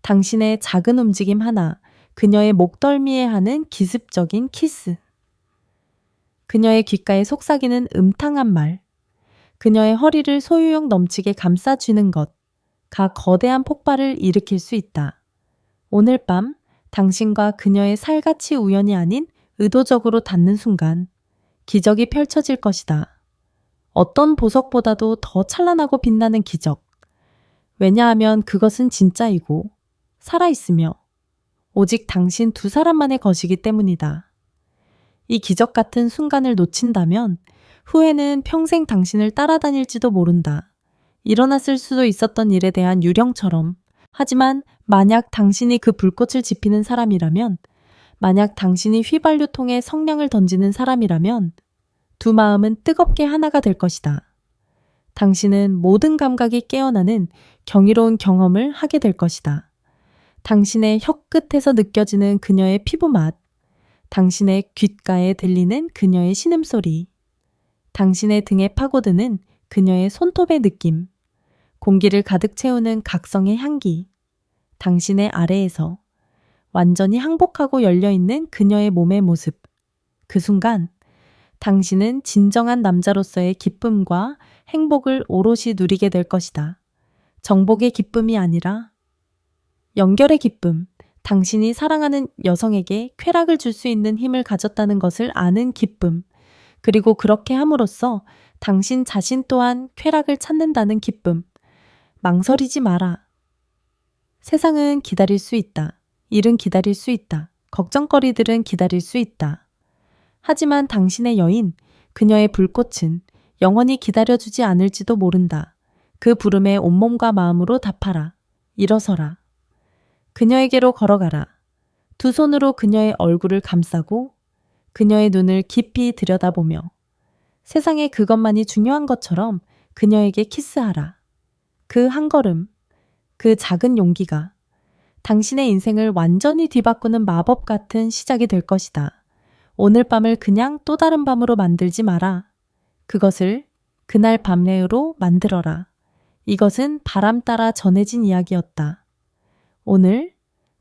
당신의 작은 움직임 하나, 그녀의 목덜미에 하는 기습적인 키스. 그녀의 귓가에 속삭이는 음탕한 말. 그녀의 허리를 소유욕 넘치게 감싸쥐는 것. 가 거대한 폭발을 일으킬 수 있다. 오늘 밤 당신과 그녀의 살같이 우연이 아닌 의도적으로 닿는 순간 기적이 펼쳐질 것이다. 어떤 보석보다도 더 찬란하고 빛나는 기적. 왜냐하면 그것은 진짜이고 살아있으며 오직 당신 두 사람만의 것이기 때문이다. 이 기적 같은 순간을 놓친다면 후회는 평생 당신을 따라다닐지도 모른다. 일어났을 수도 있었던 일에 대한 유령처럼. 하지만 만약 당신이 그 불꽃을 지피는 사람이라면, 만약 당신이 휘발유통에 성냥을 던지는 사람이라면 두 마음은 뜨겁게 하나가 될 것이다. 당신은 모든 감각이 깨어나는 경이로운 경험을 하게 될 것이다. 당신의 혀 끝에서 느껴지는 그녀의 피부 맛, 당신의 귓가에 들리는 그녀의 신음소리, 당신의 등에 파고드는 그녀의 손톱의 느낌, 공기를 가득 채우는 각성의 향기, 당신의 아래에서 완전히 항복하고 열려있는 그녀의 몸의 모습. 그 순간 당신은 진정한 남자로서의 기쁨과 행복을 오롯이 누리게 될 것이다. 정복의 기쁨이 아니라 연결의 기쁨, 당신이 사랑하는 여성에게 쾌락을 줄 수 있는 힘을 가졌다는 것을 아는 기쁨, 그리고 그렇게 함으로써 당신 자신 또한 쾌락을 찾는다는 기쁨. 망설이지 마라. 세상은 기다릴 수 있다. 일은 기다릴 수 있다. 걱정거리들은 기다릴 수 있다. 하지만 당신의 여인, 그녀의 불꽃은 영원히 기다려주지 않을지도 모른다. 그 부름에 온몸과 마음으로 답하라. 일어서라. 그녀에게로 걸어가라. 두 손으로 그녀의 얼굴을 감싸고 그녀의 눈을 깊이 들여다보며 세상에 그것만이 중요한 것처럼 그녀에게 키스하라. 그 한 걸음, 그 작은 용기가 당신의 인생을 완전히 뒤바꾸는 마법 같은 시작이 될 것이다. 오늘 밤을 그냥 또 다른 밤으로 만들지 마라. 그것을 그날 밤 내로 만들어라. 이것은 바람 따라 전해진 이야기였다. 오늘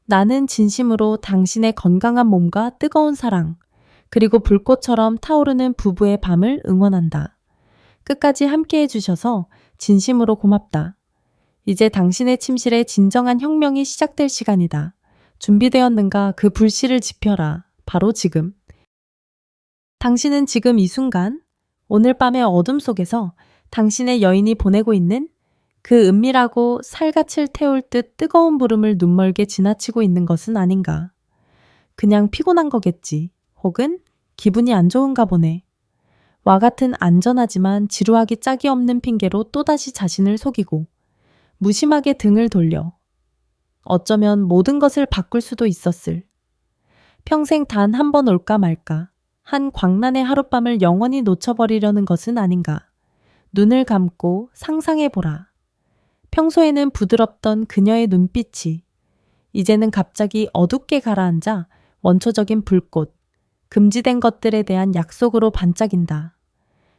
나는 진심으로 당신의 건강한 몸과 뜨거운 사랑, 그리고 불꽃처럼 타오르는 부부의 밤을 응원한다. 끝까지 함께 해주셔서 진심으로 고맙다. 이제 당신의 침실에 진정한 혁명이 시작될 시간이다. 준비되었는가? 그 불씨를 지펴라. 바로 지금. 당신은 지금 이 순간, 오늘 밤의 어둠 속에서 당신의 여인이 보내고 있는 그 은밀하고 살갗을 태울 듯 뜨거운 부름을 눈멀게 지나치고 있는 것은 아닌가. 그냥 피곤한 거겠지. 혹은 기분이 안 좋은가 보네. 와 같은 안전하지만 지루하기 짝이 없는 핑계로 또다시 자신을 속이고 무심하게 등을 돌려. 어쩌면 모든 것을 바꿀 수도 있었을. 평생 단 한 번 올까 말까. 한 광란의 하룻밤을 영원히 놓쳐버리려는 것은 아닌가. 눈을 감고 상상해보라. 평소에는 부드럽던 그녀의 눈빛이 이제는 갑자기 어둡게 가라앉아 원초적인 불꽃, 금지된 것들에 대한 약속으로 반짝인다.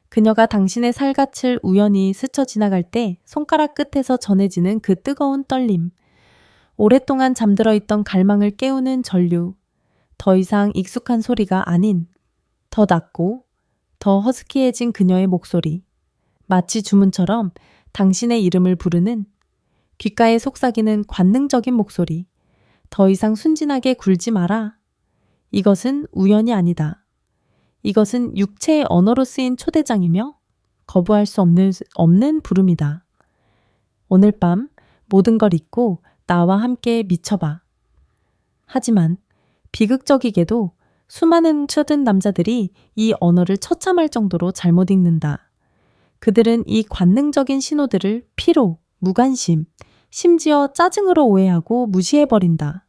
그녀가 당신의 살갗을 우연히 스쳐 지나갈 때 손가락 끝에서 전해지는 그 뜨거운 떨림, 오랫동안 잠들어 있던 갈망을 깨우는 전류, 더 이상 익숙한 소리가 아닌 더 낮고 더 허스키해진 그녀의 목소리, 마치 주문처럼 당신의 이름을 부르는 귓가에 속삭이는 관능적인 목소리. 더 이상 순진하게 굴지 마라. 이것은 우연이 아니다. 이것은 육체의 언어로 쓰인 초대장이며 거부할 수 없는 부름이다. 오늘 밤 모든 걸 잊고 나와 함께 미쳐봐. 하지만 비극적이게도 수많은 쳐든 남자들이 이 언어를 처참할 정도로 잘못 읽는다. 그들은 이 관능적인 신호들을 피로, 무관심, 심지어 짜증으로 오해하고 무시해버린다.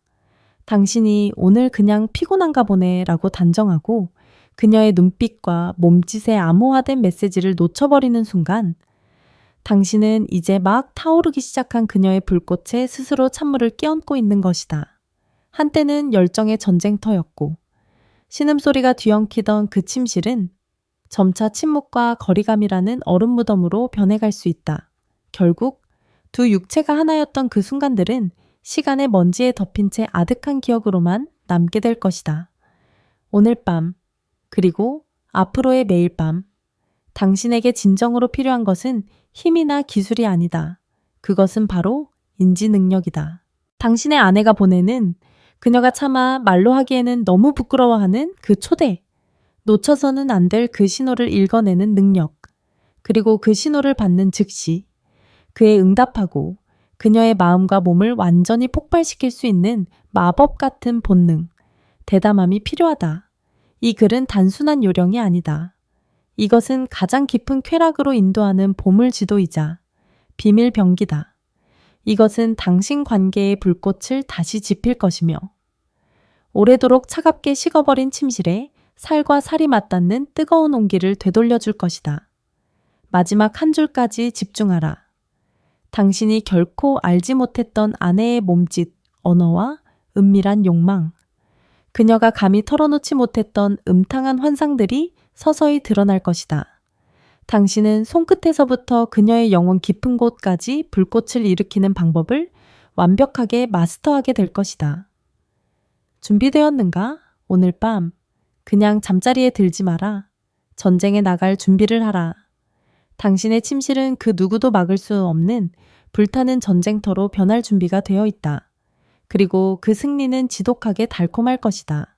당신이 오늘 그냥 피곤한가 보네 라고 단정하고 그녀의 눈빛과 몸짓의 암호화된 메시지를 놓쳐버리는 순간 당신은 이제 막 타오르기 시작한 그녀의 불꽃에 스스로 찬물을 끼얹고 있는 것이다. 한때는 열정의 전쟁터였고 신음소리가 뒤엉키던 그 침실은 점차 침묵과 거리감이라는 얼음 무덤으로 변해갈 수 있다. 결국 두 육체가 하나였던 그 순간들은 시간의 먼지에 덮인 채 아득한 기억으로만 남게 될 것이다. 오늘 밤, 그리고 앞으로의 매일 밤, 당신에게 진정으로 필요한 것은 힘이나 기술이 아니다. 그것은 바로 인지 능력이다. 당신의 아내가 보내는 그녀가 차마 말로 하기에는 너무 부끄러워하는 그 초대, 놓쳐서는 안 될 그 신호를 읽어내는 능력, 그리고 그 신호를 받는 즉시 그에 응답하고 그녀의 마음과 몸을 완전히 폭발시킬 수 있는 마법 같은 본능, 대담함이 필요하다. 이 글은 단순한 요령이 아니다. 이것은 가장 깊은 쾌락으로 인도하는 보물 지도이자 비밀 병기다. 이것은 당신 관계의 불꽃을 다시 지필 것이며 오래도록 차갑게 식어버린 침실에 살과 살이 맞닿는 뜨거운 온기를 되돌려줄 것이다. 마지막 한 줄까지 집중하라. 당신이 결코 알지 못했던 아내의 몸짓, 언어와 은밀한 욕망, 그녀가 감히 털어놓지 못했던 음탕한 환상들이 서서히 드러날 것이다. 당신은 손끝에서부터 그녀의 영혼 깊은 곳까지 불꽃을 일으키는 방법을 완벽하게 마스터하게 될 것이다. 준비되었는가? 오늘 밤 그냥 잠자리에 들지 마라. 전쟁에 나갈 준비를 하라. 당신의 침실은 그 누구도 막을 수 없는 불타는 전쟁터로 변할 준비가 되어 있다. 그리고 그 승리는 지독하게 달콤할 것이다.